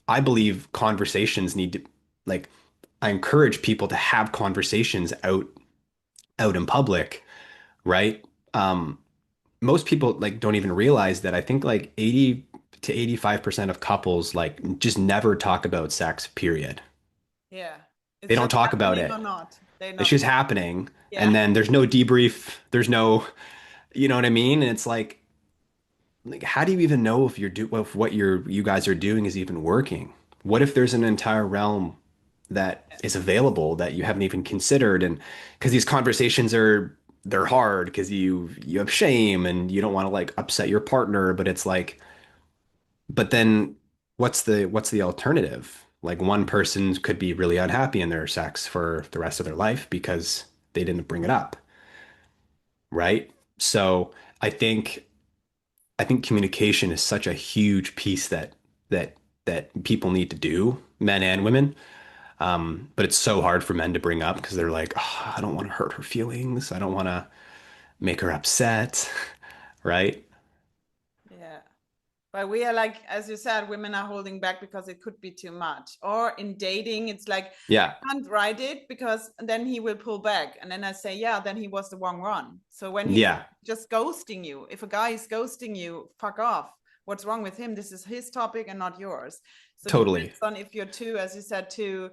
I believe conversations need to like I encourage people to have conversations out in public, right? Um, Most people like don't even realize that I think like 80 to 85% of couples like just never talk about sex, period. Yeah. They It's don't just talk about happening or it. not. They're It's not. just happening. And Yeah. then there's no debrief. There's no, you know what I mean? And it's like how do you even know if what you guys are doing is even working? What if there's an entire realm that is available that you haven't even considered? And because these conversations they're hard because you have shame and you don't want to like upset your partner, but it's like, but then what's the alternative? Like one person could be really unhappy in their sex for the rest of their life because they didn't bring it up, right? So I think I think communication is such a huge piece that that people need to do, men and women. But it's so hard for men to bring up because they're like, oh, I don't want to hurt her feelings. I don't want to make her upset, right? Yeah. But we are like, as you said, women are holding back because it could be too much. Or in dating, it's like, Yeah, I can't write it because then he will pull back. And then I say, yeah, then he was the wrong one. So when he's yeah, just ghosting you, if a guy is ghosting you, fuck off. What's wrong with him? This is his topic and not yours. So it totally. depends on if you're too, as you said, too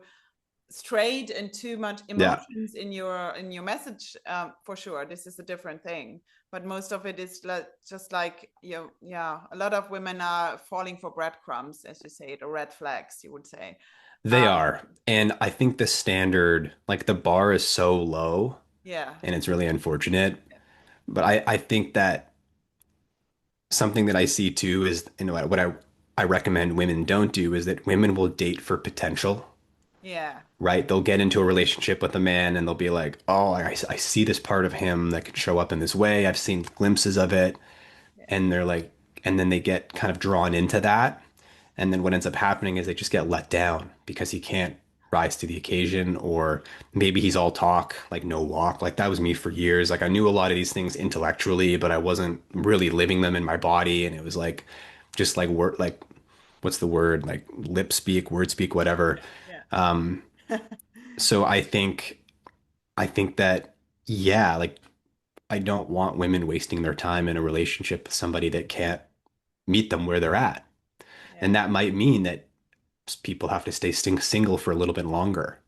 straight and too much Yeah, emotions in your message. For sure, this is a different thing, but most of it is just like, you know, yeah, a lot of women are falling for breadcrumbs, as you say it, or red flags, you would say. they are. And I think the standard, like the bar is so low Yeah. and it's really unfortunate. But I think that something that I see too is, you know, what I recommend women don't do is that women will date for potential, Yeah. right? They'll get into a relationship with a man and they'll be like, oh, I see this part of him that could show up in this way. I've seen glimpses of it. Yeah. And they're like, and then they get kind of drawn into that. And then what ends up happening is they just get let down because he can't rise to the occasion, or maybe he's all talk, like no walk. Like that was me for years. Like I knew a lot of these things intellectually, but I wasn't really living them in my body. And it was like, just like word, like what's the word? Like lip speak, word speak, whatever. Yeah. So I think that, yeah, like I don't want women wasting their time in a relationship with somebody that can't meet them where they're at. Yeah. And that might mean that people have to stay single for a little bit longer,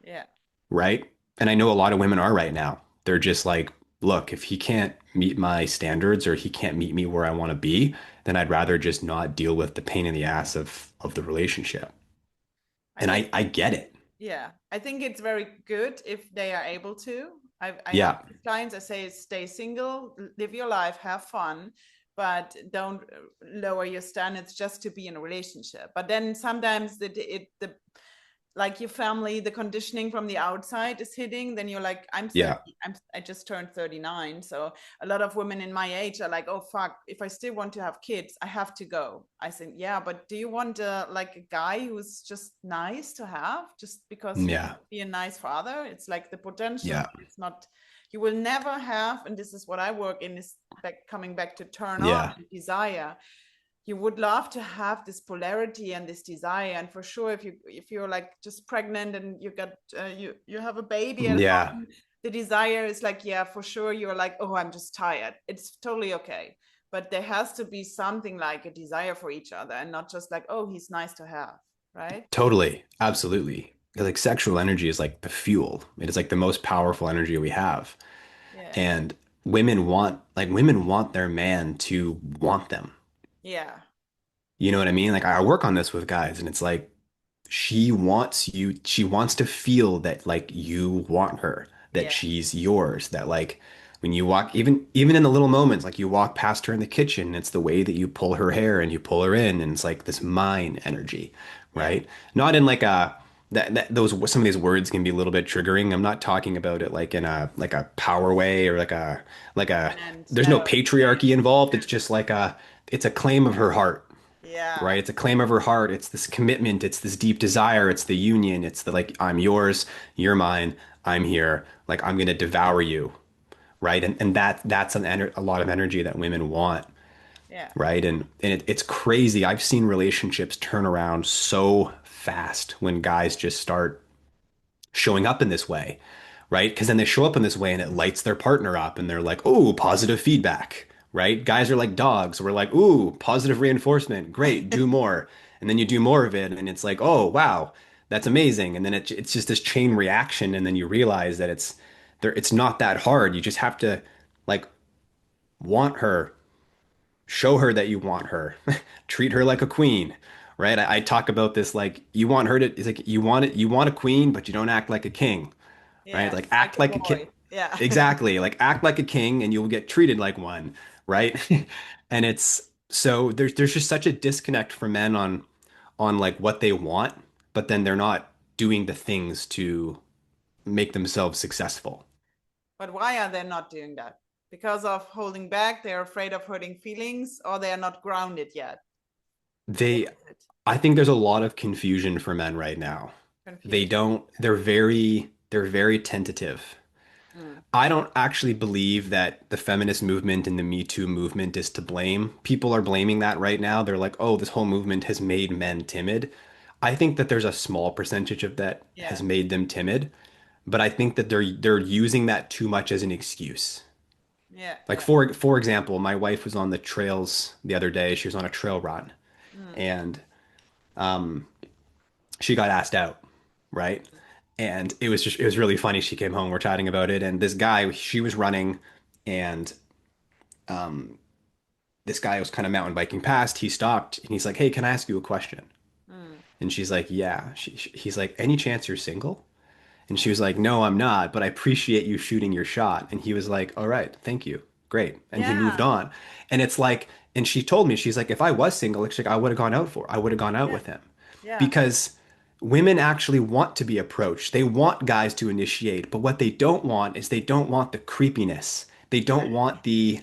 Yeah. right? And I know a lot of women are right now. They're just like, look, if he can't meet my standards or he can't meet me where I want to be, then I'd rather just not deal with the pain in the ass of the relationship. I And think, I get it. yeah, I think it's very good if they are able to. I have Yeah, clients, I say, stay single, live your life, have fun, but don't lower your standards just to be in a relationship. But then sometimes the like your family, the conditioning from the outside is hitting, then you're like, I'm 30, Yeah. I just turned 39. So a lot of women in my age are like, oh fuck, if I still want to have kids, I have to go. I think, yeah, but do you want like a guy who's just nice to have just because he Yeah. can be a nice father? It's like the potential, Yeah. but it's not, you will never have, and this is what I work in, is back coming back to turn on Yeah. and desire. You would love to have this polarity and this desire, and for sure if you're like just pregnant and you got you have a baby at Yeah. home, the desire is like, yeah, for sure, you're like, oh, I'm just tired. It's totally okay, but there has to be something like a desire for each other, and not just like, oh, he's nice to have, right? Totally. Absolutely. 'Cause, like sexual energy is like the fuel. It is like the most powerful energy we have. Yeah, And women want their man to want them. yeah, You know what I mean? Like I work on this with guys and it's like she wants to feel that like you want her, that yeah, she's yours, that like when you walk even in the little moments, like you walk past her in the kitchen, it's the way that you pull her hair and you pull her in and it's like this mine energy, yeah, right? Not in like a that those some of these words can be a little bit triggering. I'm not talking about it like in a power way or like a and there's no no, patriarchy involved. It's just like it's a claim of her heart, yeah, right? It's a claim of her heart. It's this commitment. It's this deep desire. It's the union. It's the like, I'm yours, you're mine, I'm here. Like, I'm going to devour you, right? And that's a lot of energy that women want, yeah, right? And it's crazy. I've seen relationships turn around so fast when guys just start showing up in this way, right? Because then they show up in this way and it lights their partner up and they're like, oh, positive feedback, right? Guys are like dogs. We're like, ooh, positive reinforcement. Great, do more. And then you do more of it and it's like, oh, wow, that's amazing. And then it's just this chain reaction. And then you realize that it's not that hard. You just have to like want her, show her that you want her, treat her like a queen. Right. I talk about this like you want her to, it's like you want a queen, but you don't act like a king, right? yeah, Like like act a like a kid. boy, yeah. Exactly. Like act like a king and you'll get treated like one, right? And it's so there's just such a disconnect for men on like what they want, but then they're not doing the things to make themselves successful. But why are they not doing that? Because of holding back, they're afraid of hurting feelings, or they are not grounded yet. What They is it? I think there's a lot of confusion for men right now. Confusion. They're very tentative. Mm. I don't actually believe that the feminist movement and the Me Too movement is to blame. People are blaming that right now. They're like, oh, this whole movement has made men timid. I think that there's a small percentage of that has Yeah. made them timid, but I think that they're using that too much as an excuse. Yeah. Like Yeah. for example, my wife was on the trails the other day. She was on a trail run Mm. and um she got asked out, right? And it was really funny. She came home, we're chatting about it, and this guy, she was running, and um, this guy was kind of mountain biking past. He stopped, and he's like, "Hey, can I ask you a question?" Mm. And she's like, "Yeah." He's like, "Any chance you're single?" And she was like, "No, I'm not, but I appreciate you shooting your shot." And he was like, "All right, thank you, great." And he moved Yeah. on. And it's like, and she told me, she's like, "If I was single, she's like, I would have gone out Yeah. with him." Yeah. Because women actually want to be approached. They want guys to initiate, but what they don't want is they don't want the creepiness. They don't want the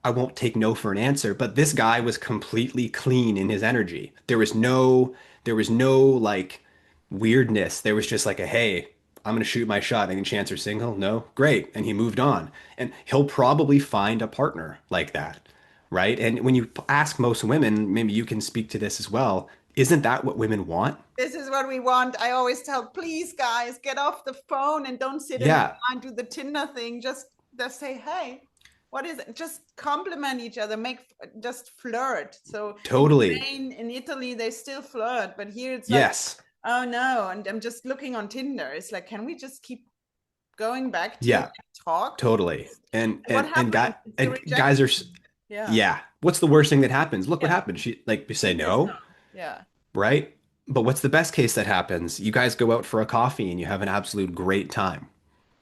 I won't take no for an answer. But this guy was completely clean in his energy. There was no like weirdness. There was just like a hey, I'm gonna shoot my shot. Any chance you're single? No? Great. And he moved on. And he'll probably find a partner like that. Right? And when you ask most women, maybe you can speak to this as well, isn't that what women want? This is what we want. I always tell, please, guys, get off the phone and don't sit in the Yeah, car and do the Tinder thing. Just say, hey, what is it? Just compliment each other. Just flirt. So in totally. Spain, in Italy, they still flirt, but here it's like, Yes. oh no, and I'm just looking on Tinder. It's like, can we just keep going back to Yeah, like, talk? totally. And What and and guy happens? It's the and guys rejection. are Yeah. yeah. What's the worst thing that happens? Look what Yeah. happened. She like you say She says no. no, Yeah. right? But what's the best case that happens? You guys go out for a coffee and you have an absolute great time.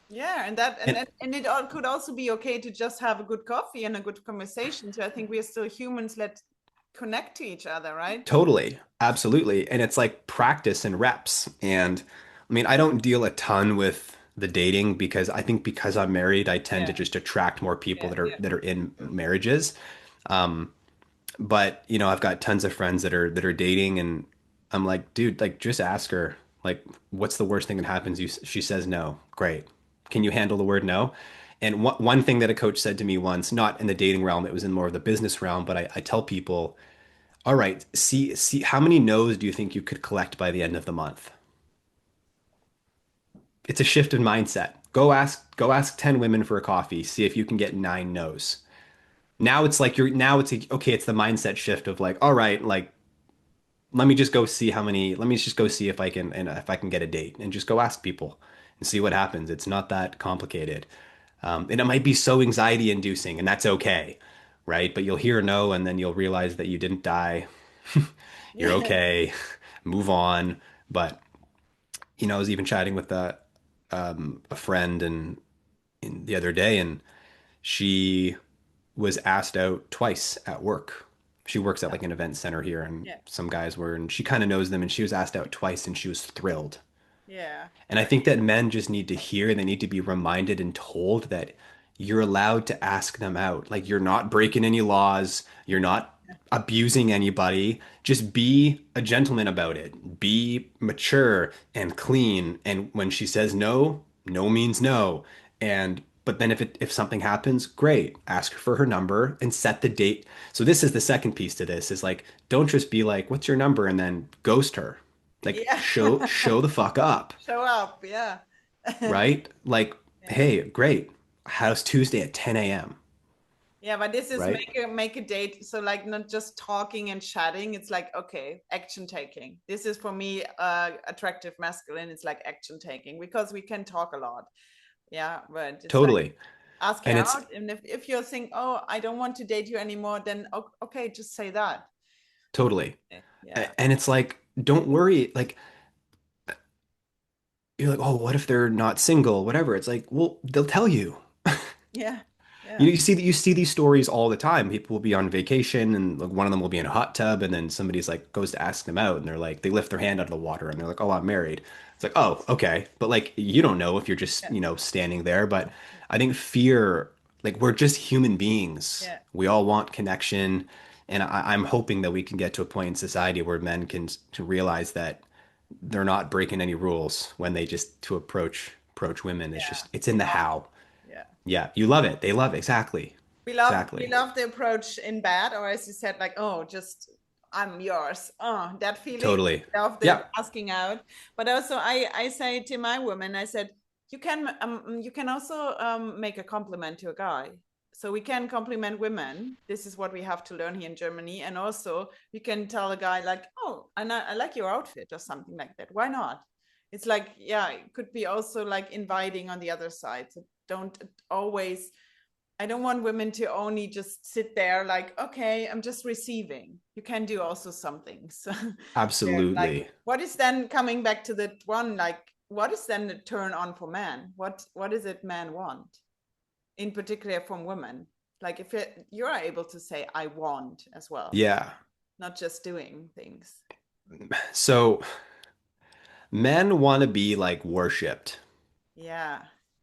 Yeah, and that And and it all could also be okay to just have a good coffee and a good conversation. So I think we are still humans. Let connect to each other, right? Totally. Absolutely. And it's like practice and reps. And I mean, I don't deal a ton with the dating because I think because I'm married, I tend to Yeah, just attract more people yeah, that are yeah, in marriages. Um, but you know, I've got tons of friends that are dating and I'm like, dude, like just ask her, like, what's the worst thing that happens? She says no. Great. Can you handle the word no? And one thing that a coach said to me once, not in the dating realm, it was in more of the business realm, but I tell people, all right, see how many no's do you think you could collect by the end of the month? It's a shift in mindset. Go ask 10 women for a coffee, see if you can get 9 no's. Now it's like okay, it's the mindset shift of like, all right, like let me just go see if I can and if I can get a date and just go ask people and see what happens. It's not that complicated. And it might be so anxiety inducing and that's okay, right? But you'll hear no and then you'll realize that you didn't die. You're yeah, okay. Move on. But you know, I was even chatting with a friend in the other day, and she was asked out twice at work. She works at like an event center here, and yeah, some guys were, and she kind of knows them, and she was asked out twice, and she was thrilled. yeah, And I think that men just need to hear, they need to be reminded and told that you're allowed to ask them out. Like you're not breaking any laws, you're not abusing anybody. Just be a gentleman about it. Be mature and clean. And when she says no, no means no. And but then if something happens, great. Ask her for her number and set the date. So this is the second piece to this is like don't just be like, "What's your number?" and then ghost her. Like yeah. show the fuck up, Show up, yeah. right? Like, Yeah. hey, great. How's Tuesday at 10 a.m., Yeah, but this is right? make a date. So like not just talking and chatting. It's like, okay, action taking. This is for me attractive masculine. It's like action taking because we can talk a lot. Yeah, but it's like Totally. ask her And it's out. And if you're saying, oh, I don't want to date you anymore, then okay, just say that. totally. Yeah. And it's like, don't worry. Like, you're like, oh, what if they're not single? Whatever. It's like, well, they'll tell you. Yeah. Yeah. You see these stories all the time. People will be on vacation and like one of them will be in a hot tub and then somebody's like goes to ask them out and they're like they lift their hand out of the water and they're like, "Oh, I'm married." It's like, "Oh, okay." But like you don't know if you're just, Yeah. you know, standing there, but I think fear like we're just human beings. Yeah. We all want connection and I'm hoping that we can get to a point in society where men can to realize that they're not breaking any rules when they just to approach women. It's Yeah. just it's in the Love. how. Yeah. Yeah, you love it. They love it. Exactly. We Exactly. love the approach in bed, or as you said, like, oh, just I'm yours. Oh, that feeling. Totally. Love the Yeah, asking out. But also I say to my women, I said, you can also make a compliment to a guy. So we can compliment women. This is what we have to learn here in Germany. And also you can tell a guy like, oh, I like your outfit or something like that. Why not? It's like, yeah, it could be also like inviting on the other side. So don't always I don't want women to only just sit there like, okay, I'm just receiving. You can do also something. So yeah, like absolutely. what is then coming back to the one, like what is then the turn on for men? What is it men want? In particular from women. Like if you are able to say I want as well, Yeah. not just doing things. So men want to be like worshipped. Yeah.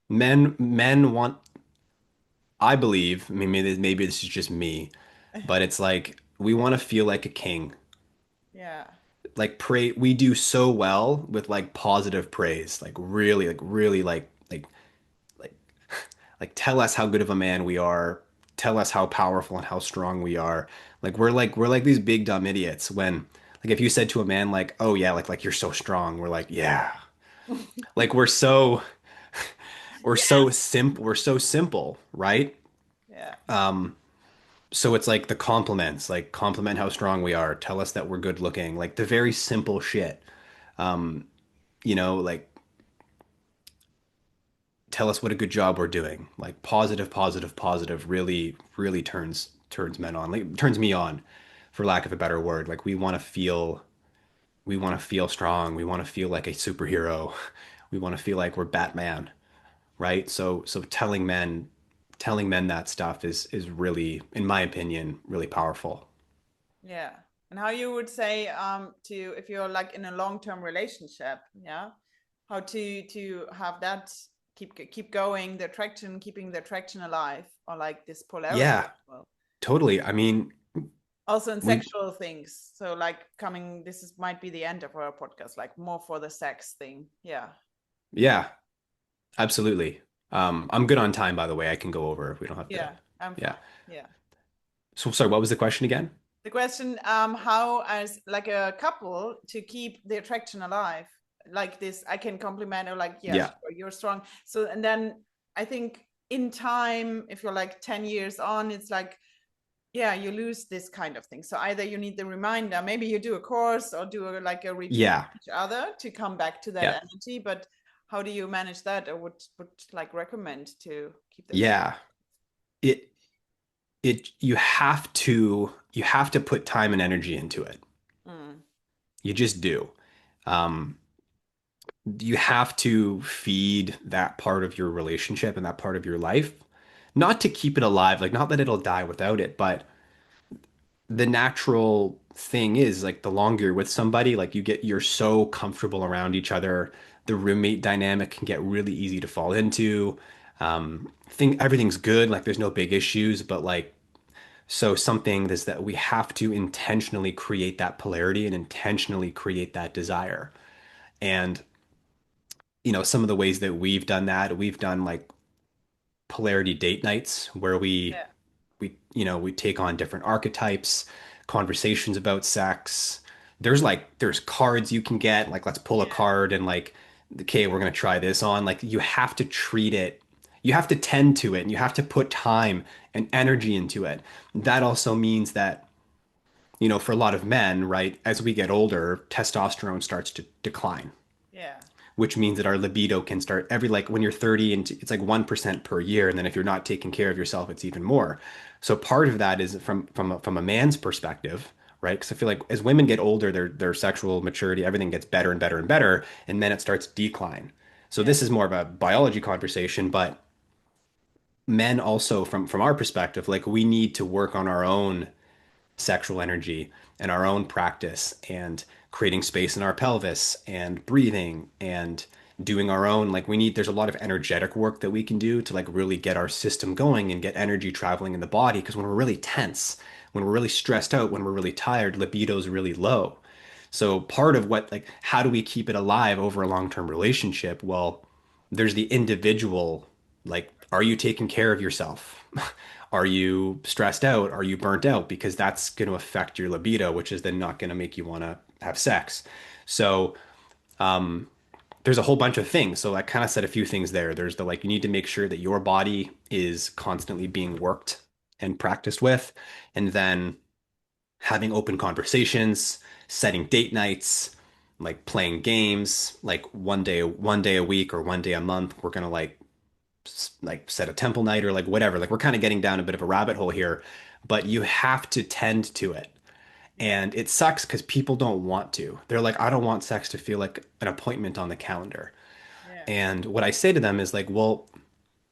Men want, I believe, I mean, maybe this is just me, but it's like we want to feel like a king. Yeah. Like pray, we do so well with like positive praise, like really like like tell us how good of a man we are, tell us how powerful and how strong we are. Like we're like these big dumb idiots when like if you said to a man like, "Oh yeah, like you're so strong." We're like, "Yeah." Like Yes. we're so simple, right? Yeah. So it's like the compliments, like compliment how strong we are, tell us that we're good looking, like the very simple shit. You know, like tell us what a good job we're doing. Like positive really turns men on. Like turns me on, for lack of a better word. Like we want to feel strong. We want to feel like a superhero. We want to feel like we're Batman, right? So telling men that stuff is really, in my opinion, really powerful. Yeah. And how you would say to if you're like in a long-term relationship, yeah, how to have that keep going, the attraction, keeping the attraction alive, or like this polarity Yeah, as well. totally. I mean, Also in we, sexual things. So like coming, this is might be the end of our podcast, like more for the sex thing. Yeah. yeah, absolutely. I'm good on time, by the way. I can go over if we don't have to. Yeah. I'm Yeah. fine. Yeah. So sorry, what was the question again? The question, how as like a couple to keep the attraction alive, like this, I can compliment or like, yeah, Yeah. sure, you're strong. So, and then I think in time, if you're like 10 years on, it's like, yeah, you lose this kind of thing. So either you need the reminder, maybe you do a course or do like a repeat Yeah. with each other to come back to that Yeah. energy. But how do you manage that, or would like recommend to keep that? Yeah. It you have to put time and energy into it. Mm, You just do. Um, you have to feed that part of your relationship and that part of your life, not to keep it alive, like not that it'll die without it, but the natural thing is like the longer you're with somebody, like you're so comfortable around each other. The roommate dynamic can get really easy to fall into. Think everything's good, like there's no big issues, but like so something is that we have to intentionally create that polarity and intentionally create that desire. And some of the ways that we've done that, we've done like polarity date nights where yeah, we take on different archetypes, conversations about sex. There's cards you can get, like let's pull a yeah, card and like, okay, we're gonna try this on. Like you have to treat it, you have to tend to it, and you have to put time and energy into it. That also means that, for a lot of men, right, as we get older, testosterone starts to decline, yeah, which means that our libido can start every like when you're 30 and it's like 1% per year, and then if you're not taking care of yourself it's even more. So part of that is from a man's perspective, right? Because I feel like as women get older, their sexual maturity, everything gets better and better and better, and then it starts to decline. So yeah, this is more of a biology conversation, but men also from our perspective, like we need to work on our own sexual energy and our own practice and creating space in our pelvis and breathing and doing our own, like there's a lot of energetic work that we can do to like really get our system going and get energy traveling in the body, because when we're really tense, when we're really stressed out, when we're really tired, libido is really low. So part of what, like, how do we keep it alive over a long-term relationship? Well, there's the individual, like, are you taking care of yourself? Are you stressed out? Are you burnt out? Because that's going to affect your libido, which is then not going to make you want to have sex. So there's a whole bunch of things. So I kind of said a few things there. There's the like, you need to make sure that your body is constantly being worked and practiced with. And then having open conversations, setting date nights, like playing games, like one day a week or one day a month, we're gonna like set a temple night or like whatever. Like we're kind of getting down a bit of a rabbit hole here, but you have to tend to it. yeah, And it sucks because people don't want to. They're like, I don't want sex to feel like an appointment on the calendar. yeah, And what I say to them is like, well,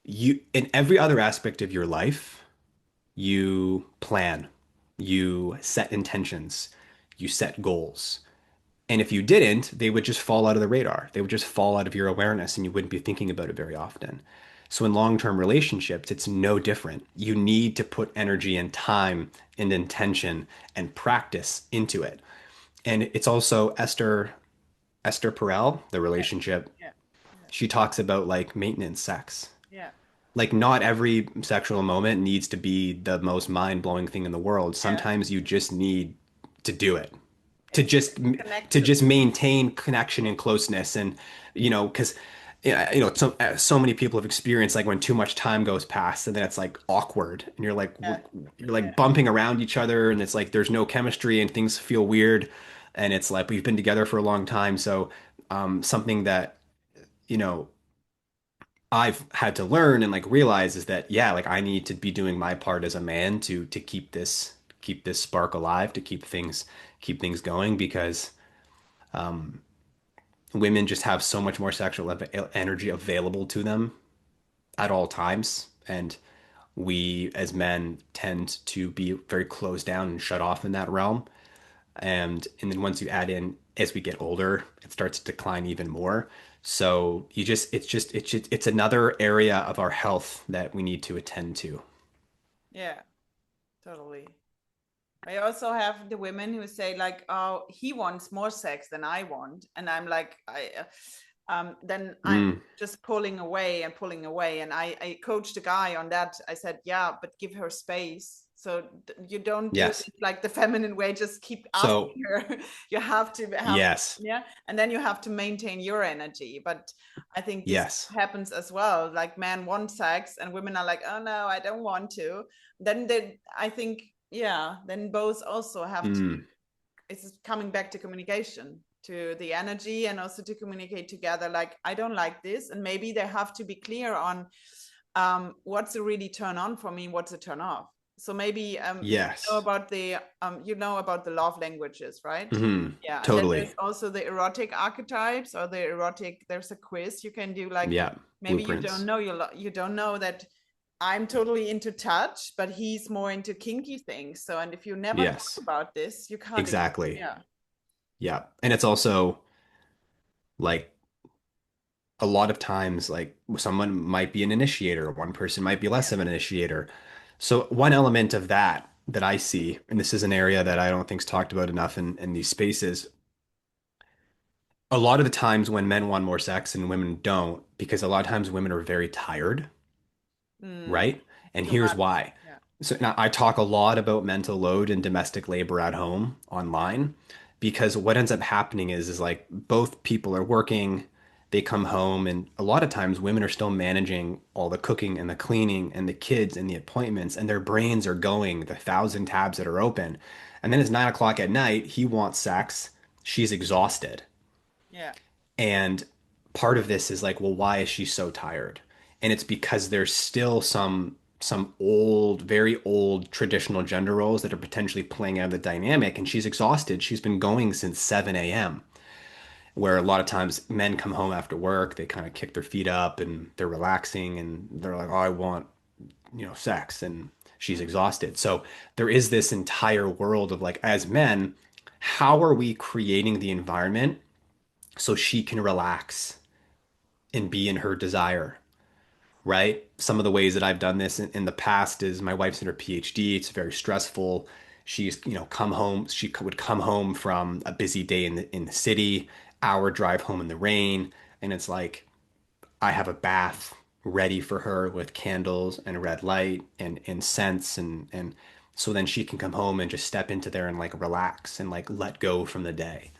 you in every other aspect of your life, you plan, you set intentions, you set goals. And if you didn't, they would just fall out of the radar. They would just fall out of your awareness and you wouldn't be thinking about it very often. So in long-term relationships, it's no different. You need to put energy and time and intention and practice into it. And it's also Esther Perel, the yeah, relationship, yeah, yeah, she talks about like maintenance sex. yeah, Like not every sexual moment needs to be the most mind-blowing thing in the world. yeah. Sometimes you just need to do it, to It's just connect to to just maintain connection and closeness. And because so many people have experienced like when too much time goes past and then it's like awkward and yeah, you're yeah, like bumping around each other and it's like there's no chemistry and things feel weird, and it's like we've been together for a long time. So something that you know I've had to learn and like realize is that, yeah, like I need to be doing my part as a man to keep this spark alive, to keep things going, because women just have so much more sexual energy available to them at all times. And we as men tend to be very closed down and shut off in that realm. And then once you add in as we get older, it starts to decline even more. So you just it's another area of our health that we need to attend to. Yeah, totally. I also have the women who say like, "Oh, he wants more sex than I want," and I'm like, then I'm Mm, just pulling away and pulling away. And I coached a guy on that. I said, "Yeah, but give her space. So you don't do yes. it like the feminine way. Just keep So asking her. You have to have, yes, yeah, and then you have to maintain your energy. But I think this yes, happens as well. Like men want sex, and women are like, "Oh no, I don't want to." Then I think, yeah, then both also have to, mm, it's coming back to communication, to the energy, and also to communicate together, like, I don't like this, and maybe they have to be clear on what's a really turn on for me, what's a turn off. So maybe yes, you know about the love languages, right? hmm, Yeah, and then there's totally. also the erotic archetypes, or the erotic, there's a quiz you can do, like Yeah, maybe you don't blueprints. know, you don't know that I'm totally into touch, but he's more into kinky things. So, and if you never talk Yes, about this, you can't. exactly. Yeah. Yeah, and it's also like a lot of times like someone might be an initiator, one person might be less Yeah. of an initiator. So one element of that that I see, and this is an area that I don't think is talked about enough in these spaces, a lot of the times when men want more sex and women don't, because a lot of times women are very tired, Mm, right? And too here's much. why. Yeah. So now I talk a lot about mental load and domestic labor at home online because what ends up happening is like both people are working, they come home, and a lot of times women are still managing all the cooking and the cleaning and the kids and the appointments, and their brains are going the thousand tabs that are open. And then it's 9 o'clock at night, he wants sex, she's exhausted. Yeah. And part of this is like, well, why is she so tired? And it's because there's still some old, very old traditional gender roles that are potentially playing out of the dynamic, and she's exhausted. She's been going since 7 a.m. Where a lot of times men come home after work, they kind of kick their feet up and they're relaxing and they're like, "Oh, I want, sex," and she's exhausted. So there is this entire world of like, as men, how are we creating the environment so she can relax and be in her desire, right? Some of the ways that I've done this in the past is my wife's in her PhD. It's very stressful. She's, come home. She would come home from a busy day in the city, hour drive home in the rain, and it's like I have a bath ready for her with candles and red light and scents and so then she can come home and just step into there and like relax and like let go from the day,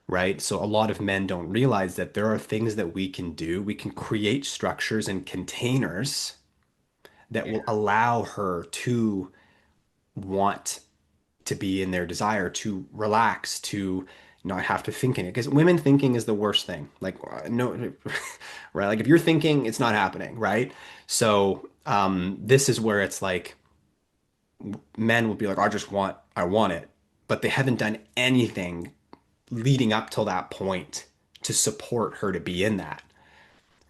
right? So a lot of men don't realize that there are things that we can do. We can create structures and containers that Yeah. will allow her to want to be in their desire, to relax, to not have to think in it. Because women thinking is the worst thing. Like, no, right? Like if you're thinking, it's not happening, right? So this is where it's like men will be like, I want it, but they haven't done anything leading up till that point to support her to be in that,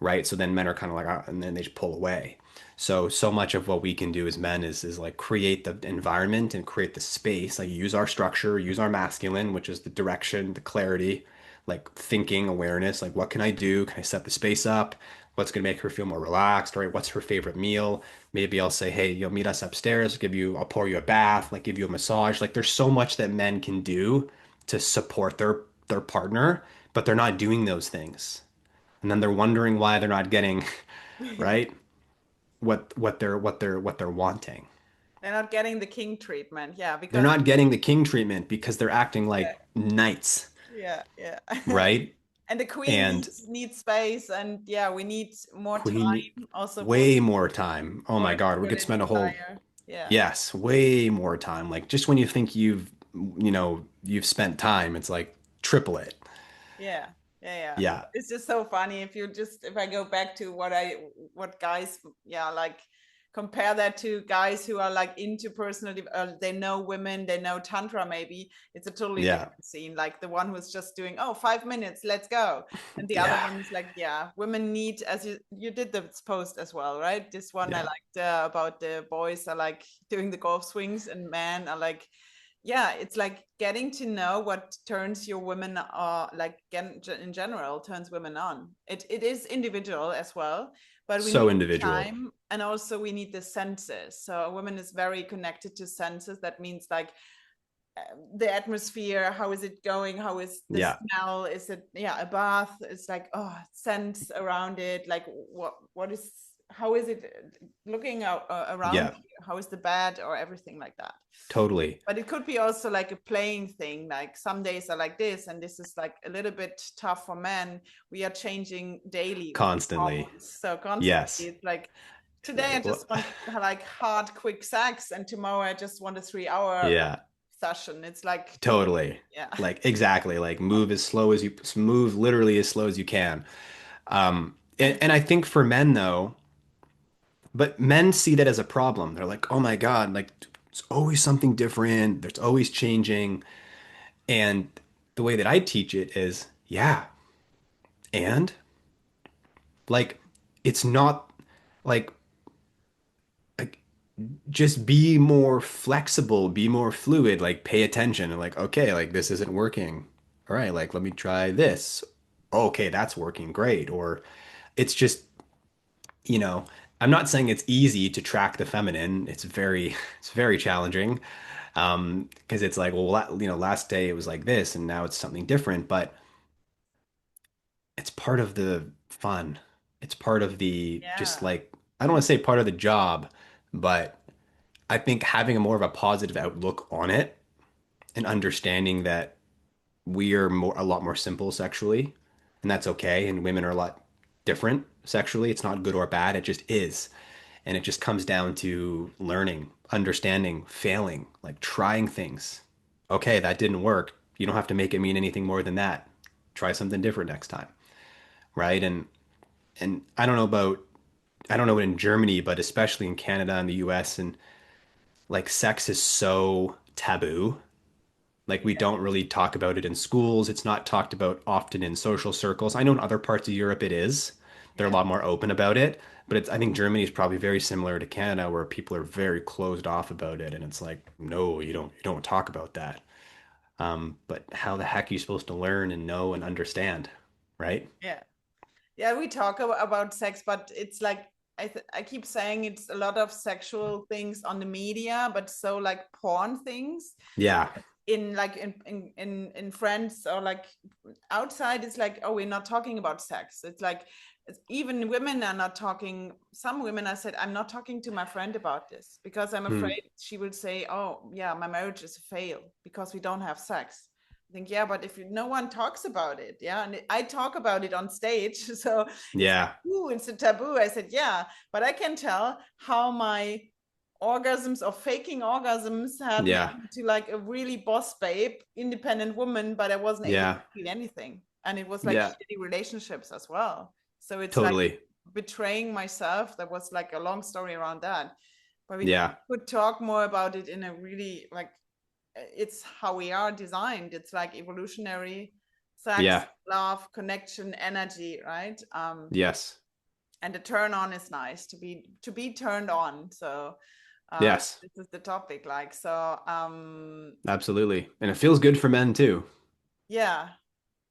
right? So then men are kind of like, and then they just pull away. So much of what we can do as men is like create the environment and create the space, like use our structure, use our masculine, which is the direction, the clarity, like thinking, awareness, like what can I do? Can I set the space up? What's going to make her feel more relaxed, right? What's her favorite meal? Maybe I'll say, hey, you'll meet us upstairs, I'll pour you a bath, like give you a massage. Like there's so much that men can do to support their partner, but they're not doing those things. And then they're wondering why they're not getting, right? What they're wanting. They're not getting the king treatment. Yeah, They're because not getting the king treatment because they're acting yeah, like knights, yeah, yeah. right? And the queen And needs space, and yeah, we need more queen time also way more time. Oh my God, we for could the spend a whole desire. Yeah, yes, way more time. Like just when you think you've spent time, it's like triple it. yeah, yeah, yeah. Yeah. It's just so funny if I go back to what guys, yeah, like compare that to guys who are like into they know women, they know tantra, maybe it's a totally Yeah. different scene, like the one who's just doing, oh, 5 minutes, let's go. And the other Yeah. one is like, yeah, women need, as you did this post as well, right? This one I Yeah. liked, about the boys are like doing the golf swings and men are like, yeah, it's like getting to know what turns your women, like in general turns women on. It is individual as well, but we So need individual. time, and also we need the senses. So a woman is very connected to senses. That means like, the atmosphere, how is it going, how is the Yeah. smell, is it, yeah, a bath, it's like, oh, sense around it, like what is, how is it looking out, around Yeah. you, how is the bed or everything like that. Totally. But it could be also like a playing thing, like some days are like this, and this is like a little bit tough for men. We are changing daily with the Constantly. hormones, so constantly Yes. it's like, today I Like just what? want like hard quick sex, and tomorrow I just want a 3 hour Yeah. session. It's like totally, Totally. yeah. Like exactly. Like move as slow as you move literally as slow as you can. And I think for men though, but men see that as a problem. They're like, oh my God, like it's always something different. There's always changing. And the way that I teach it is, yeah, and like it's not like like just be more flexible, be more fluid, like pay attention and like, okay, like this isn't working. All right, like let me try this. Okay, that's working great. Or it's just, you know, I'm not saying it's easy to track the feminine. It's very challenging. Because it's like, well, last day it was like this and now it's something different, but it's part of the fun. It's part of the just Yeah, like, I don't want to say part of the job, but I think having a more of a positive outlook on it and understanding that we are a lot more simple sexually, and that's okay. And women are a lot different sexually. It's not good or bad. It just is. And it just comes down to learning, understanding, failing, like trying things. Okay, that didn't work. You don't have to make it mean anything more than that. Try something different next time, right? And I don't know in Germany, but especially in Canada and the US, and like sex is so taboo. Like we yeah, don't really talk about it in schools. It's not talked about often in social circles. I know in other parts of Europe it is. They're a yeah, lot more open about it, but I think Germany is probably very similar to Canada where people are very closed off about it and it's like, no, you don't talk about that. But how the heck are you supposed to learn and know and understand, right? yeah. Yeah, we talk about sex, but it's like, I keep saying it's a lot of sexual things on the media, but so like porn things Yeah. in like in friends, or like outside, it's like, oh, we're not talking about sex. It's like, even women are not talking. Some women, I said, I'm not talking to my friend about this because I'm Hmm. afraid she will say, oh yeah, my marriage is a fail because we don't have sex. I think, yeah, but if no one talks about it, yeah, and I talk about it on stage, so it's Yeah. ooh, it's a taboo. I said, yeah, but I can tell how my orgasms or faking orgasms had made Yeah. me to like a really boss babe, independent woman, but I wasn't able to Yeah. feel anything. And it was like Yeah. shitty relationships as well. So it's like Totally. betraying myself. That was like a long story around that. But we Yeah. could talk more about it in a really like, it's how we are designed. It's like evolutionary, sex, Yeah. love, connection, energy, right? Yes. And the turn on is nice to be turned on. So Yes. this is the topic, like, so Absolutely. And it feels good for men too. yeah,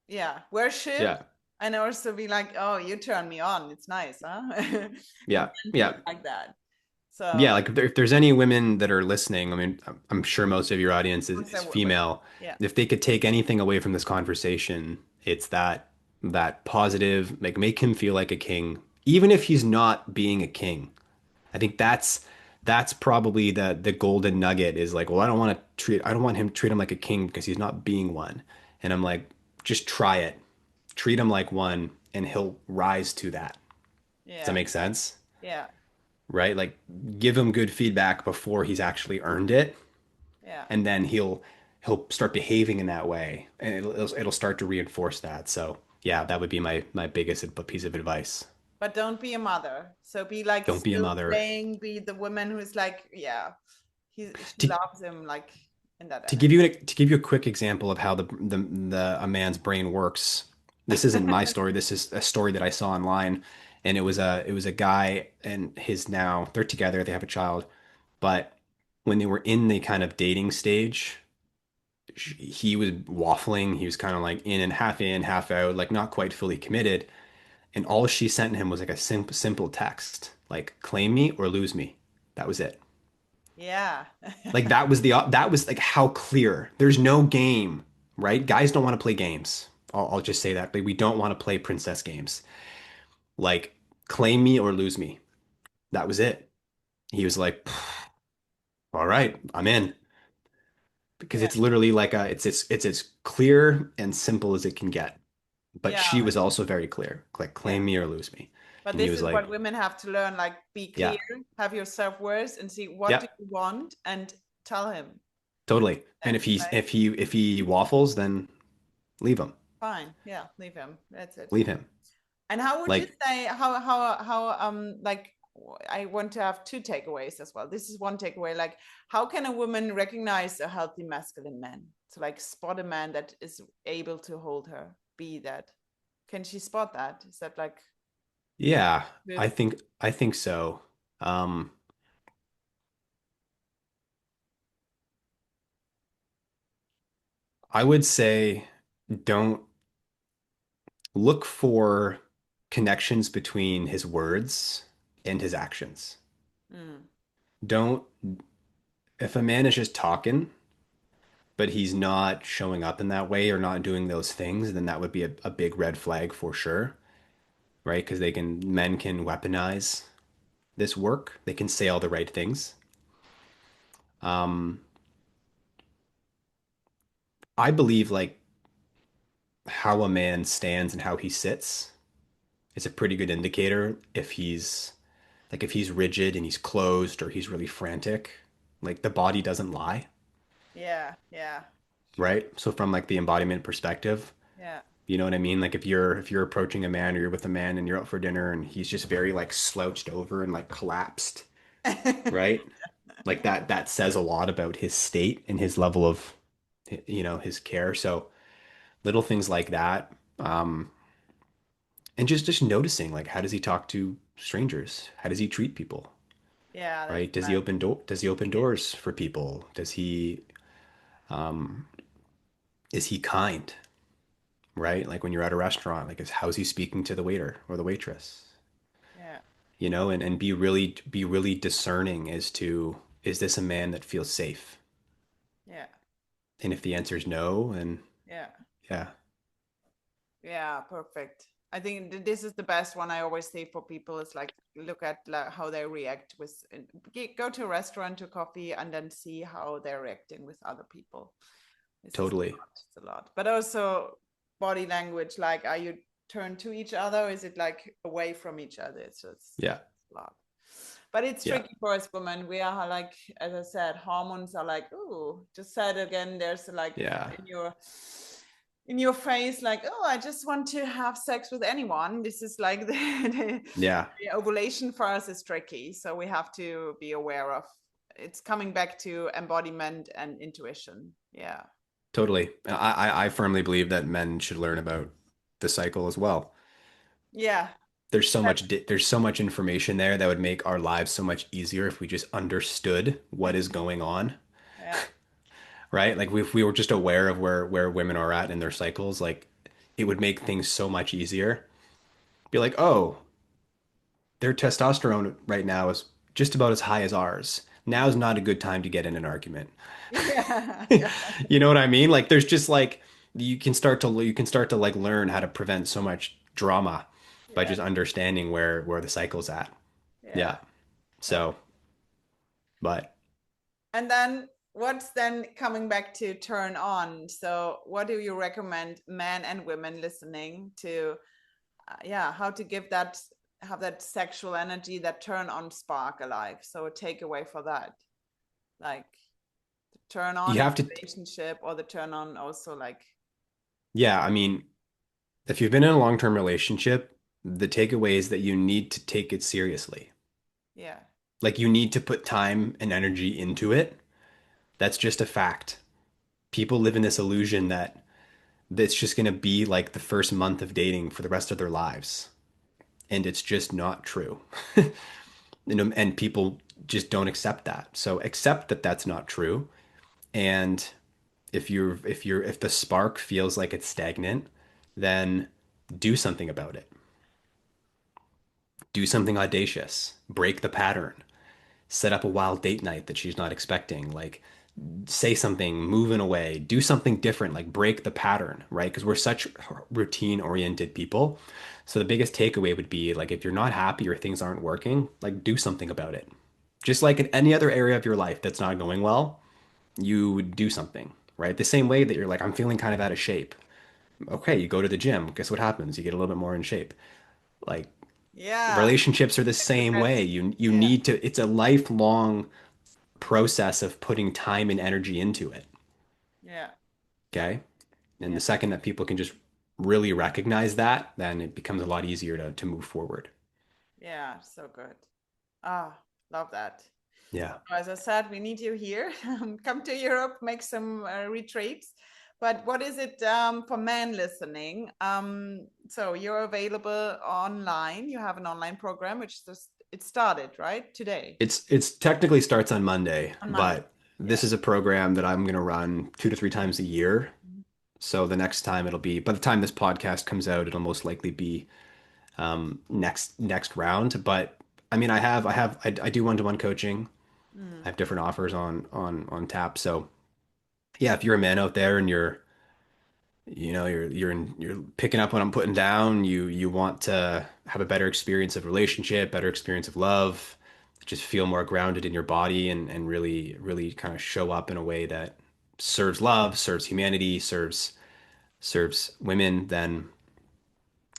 yeah, worship, Yeah. and also be like, oh, you turn me on, it's nice, huh? And Yeah. then feel Yeah. like that. Yeah, So like if there's any women that are listening, I mean, I'm sure most of your audience once is women, female. yeah, If they could take anything away from this conversation, it's that positive, like make him feel like a king, even if he's not being a king. I think that's probably the golden nugget is like, well, I don't want him to treat him like a king because he's not being one. And I'm like, just try it. Treat him like one and he'll rise to that. Does that yeah, make sense? yeah, Right? Like give him good feedback before he's actually earned it, yeah, and then he'll start behaving in that way, and it'll start to reinforce that. So yeah, that would be my biggest piece of advice. But don't be a mother. So be like Don't be a still mother. playing, be the woman who's like, yeah, she To loves him like in that to give you a quick example of how the a man's brain works. This isn't my energy. story. This is a story that I saw online, and it was a guy and his now they're together. They have a child, but when they were in the kind of dating stage, he was waffling. He was kind of like in, half out, like not quite fully committed. And all she sent him was like a simple text, like claim me or lose me. That was it. Yeah. Like that was like how clear. There's no game, right? Guys don't want to play games. I'll just say that. Like we don't want to play princess games. Like claim me or lose me. That was it. He was like, all right, I'm in. Because Yeah. it's literally like it's as clear and simple as it can get. But Yeah. she was also very clear, like Yeah. claim me or lose me. But And he this was is what like, women have to learn, like be clear, yeah, have your self-worth and see what do yep, you want and tell him. totally. And And like, if he waffles, then leave him. fine. Yeah, leave him. That's it. Leave him. And how would you Like, say like I want to have two takeaways as well. This is one takeaway. Like, how can a woman recognize a healthy masculine man? So like spot a man that is able to hold her, be that. Can she spot that? Is that like yeah, with I think so. Um, I would say don't look for connections between his words and his actions. mm, Don't, if a man is just talking, but he's not showing up in that way or not doing those things, then that would be a big red flag for sure, right? Because men can weaponize this work. They can say all the right things. Um, I believe like how a man stands and how he sits is a pretty good indicator if he's rigid and he's closed or he's really frantic. Like the body doesn't lie, yeah, yeah, right? So from like the embodiment perspective, yeah. you know what I mean? Like if you're approaching a man or you're with a man and you're out for dinner and he's just very like slouched over and like collapsed, right? Like that says a lot about his state and his level of his care. So little things like that. And just noticing like how does he talk to strangers? How does he treat people? Yeah, that's Right? nice. Does he open doors for people? Um is he kind? Right? Like when you're at a restaurant, like is how's he speaking to the waiter or the waitress? Yeah, And be really discerning as to is this a man that feels safe? yeah, And if the answer is no, then yeah. yeah, Yeah, perfect. I think this is the best one I always say for people is like look at like, how they react with go to a restaurant to coffee and then see how they're reacting with other people. This is a totally. lot, it's a lot. But also body language, like are you turned to each other? Or is it like away from each other? It's Yeah. a lot. But it's Yeah. tricky for us women. We are like, as I said, hormones are like, oh, just said again, there's like Yeah. in your face like, oh, I just want to have sex with anyone. This is like Yeah. the ovulation for us is tricky, so we have to be aware of it's coming back to embodiment and intuition. Yeah, Totally. I firmly believe that men should learn about the cycle as well. yeah, There's so much information there that would make our lives so much easier if we just understood what is going on, yeah, right? Like if we were just aware of where women are at in their cycles, like it would make things so much easier. Be like, "Oh, their testosterone right now is just about as high as ours. Now's not a good time to get in an argument." yeah, yeah, You know what I mean? Like there's just like you can start to like learn how to prevent so much drama by yeah, just understanding where the cycle's at. yeah. Yeah. So, but And then what's then coming back to turn on? So what do you recommend men and women listening to yeah, how to give that have that sexual energy, that turn on spark alive? So a takeaway for that. Like the turn you on in have a to, relationship or the turn on also like yeah, I mean, if you've been in a long-term relationship, The takeaway is that you need to take it seriously. Yeah. Like you need to put time and energy into it. That's just a fact. People live in this illusion that it's just going to be like the first month of dating for the rest of their lives. And it's just not true. And people just don't accept that. So accept that that's not true. And if the spark feels like it's stagnant, then do something about it. Do something audacious. Break the pattern. Set up a wild date night that she's not expecting. Like say something, move in a way, do something different, like break the pattern, right? Because we're such routine oriented people. So the biggest takeaway would be like if you're not happy or things aren't working, like do something about it. Just like in any other area of your life that's not going well, you would do something, right? The same way that you're like, I'm feeling kind of out of shape. Okay, you go to the gym. Guess what happens? You get a little bit more in shape. Like Yeah. relationships are the The same way. best. You Yeah. need to, it's a lifelong process of putting time and energy into it. Yeah. Okay. And Yeah. the second that people can just really recognize that, then it becomes a lot easier to move forward. Yeah. So good. Ah, love that. Yeah. As I said, we need you here. Come to Europe, make some retreats. But what is it for men listening? So you're available online. You have an online program, which just it started right today It's technically starts on Monday, on Monday. but Yeah. this is a program that I'm going to run 2 to 3 times a year. So the next time it'll be, by the time this podcast comes out, it'll most likely be next round. But I mean, I do one-to-one coaching. I Mm. have different offers on tap. So yeah, if you're a man out there and you're picking up what I'm putting down. You want to have a better experience of relationship, better experience of love, just feel more grounded in your body and really kind of show up in a way that serves love, serves humanity, serves women, then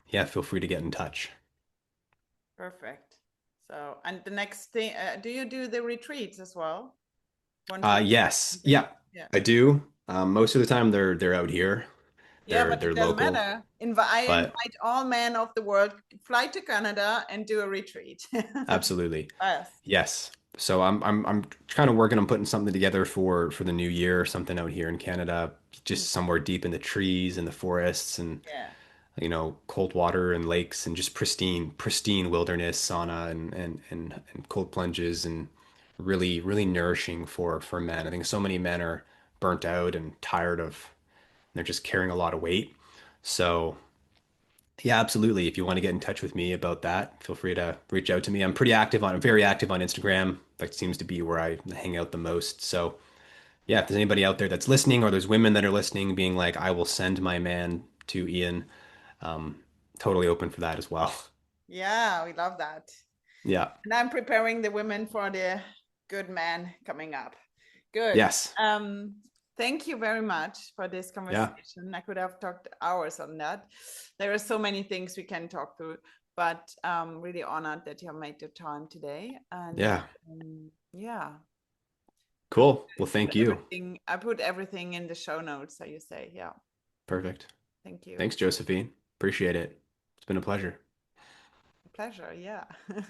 yeah, feel free to get in touch. Perfect. So, and the next thing, do you do the retreats as well? One to one. Yes, Something? yeah, Yeah. I do. Most of the time they're out here. Yeah, They're but it they're doesn't local, matter. I but invite all men of the world, fly to Canada and do a retreat. absolutely. Yes. Yes. So I'm kind of working on putting something together for the new year, something out here in Canada, Mm. just somewhere deep in the trees and the forests and Yeah. cold water and lakes and just pristine wilderness, sauna and cold plunges and really nourishing for men. I think so many men are burnt out and tired of they're just carrying a lot of weight. So yeah, absolutely. If you want to get in touch with me about that, feel free to reach out to me. I'm very active on Instagram. That seems to be where I hang out the most. So yeah, if there's anybody out there that's listening or there's women that are listening being like, I will send my man to Ian, um, totally open for that as well. Yeah, we love that. Yeah. And I'm preparing the women for the good man coming up. Good. Yes. Um, Thank you very much for this Yeah. conversation. I could have talked hours on that. There are so many things we can talk through, but really honored that you have made the time today. And Yeah. yeah, Cool. Well, thank you. I put everything in the show notes, so you say, yeah. Perfect. Thank you. Thanks, Josephine. Appreciate it. It's been a pleasure. Pleasure. Yeah.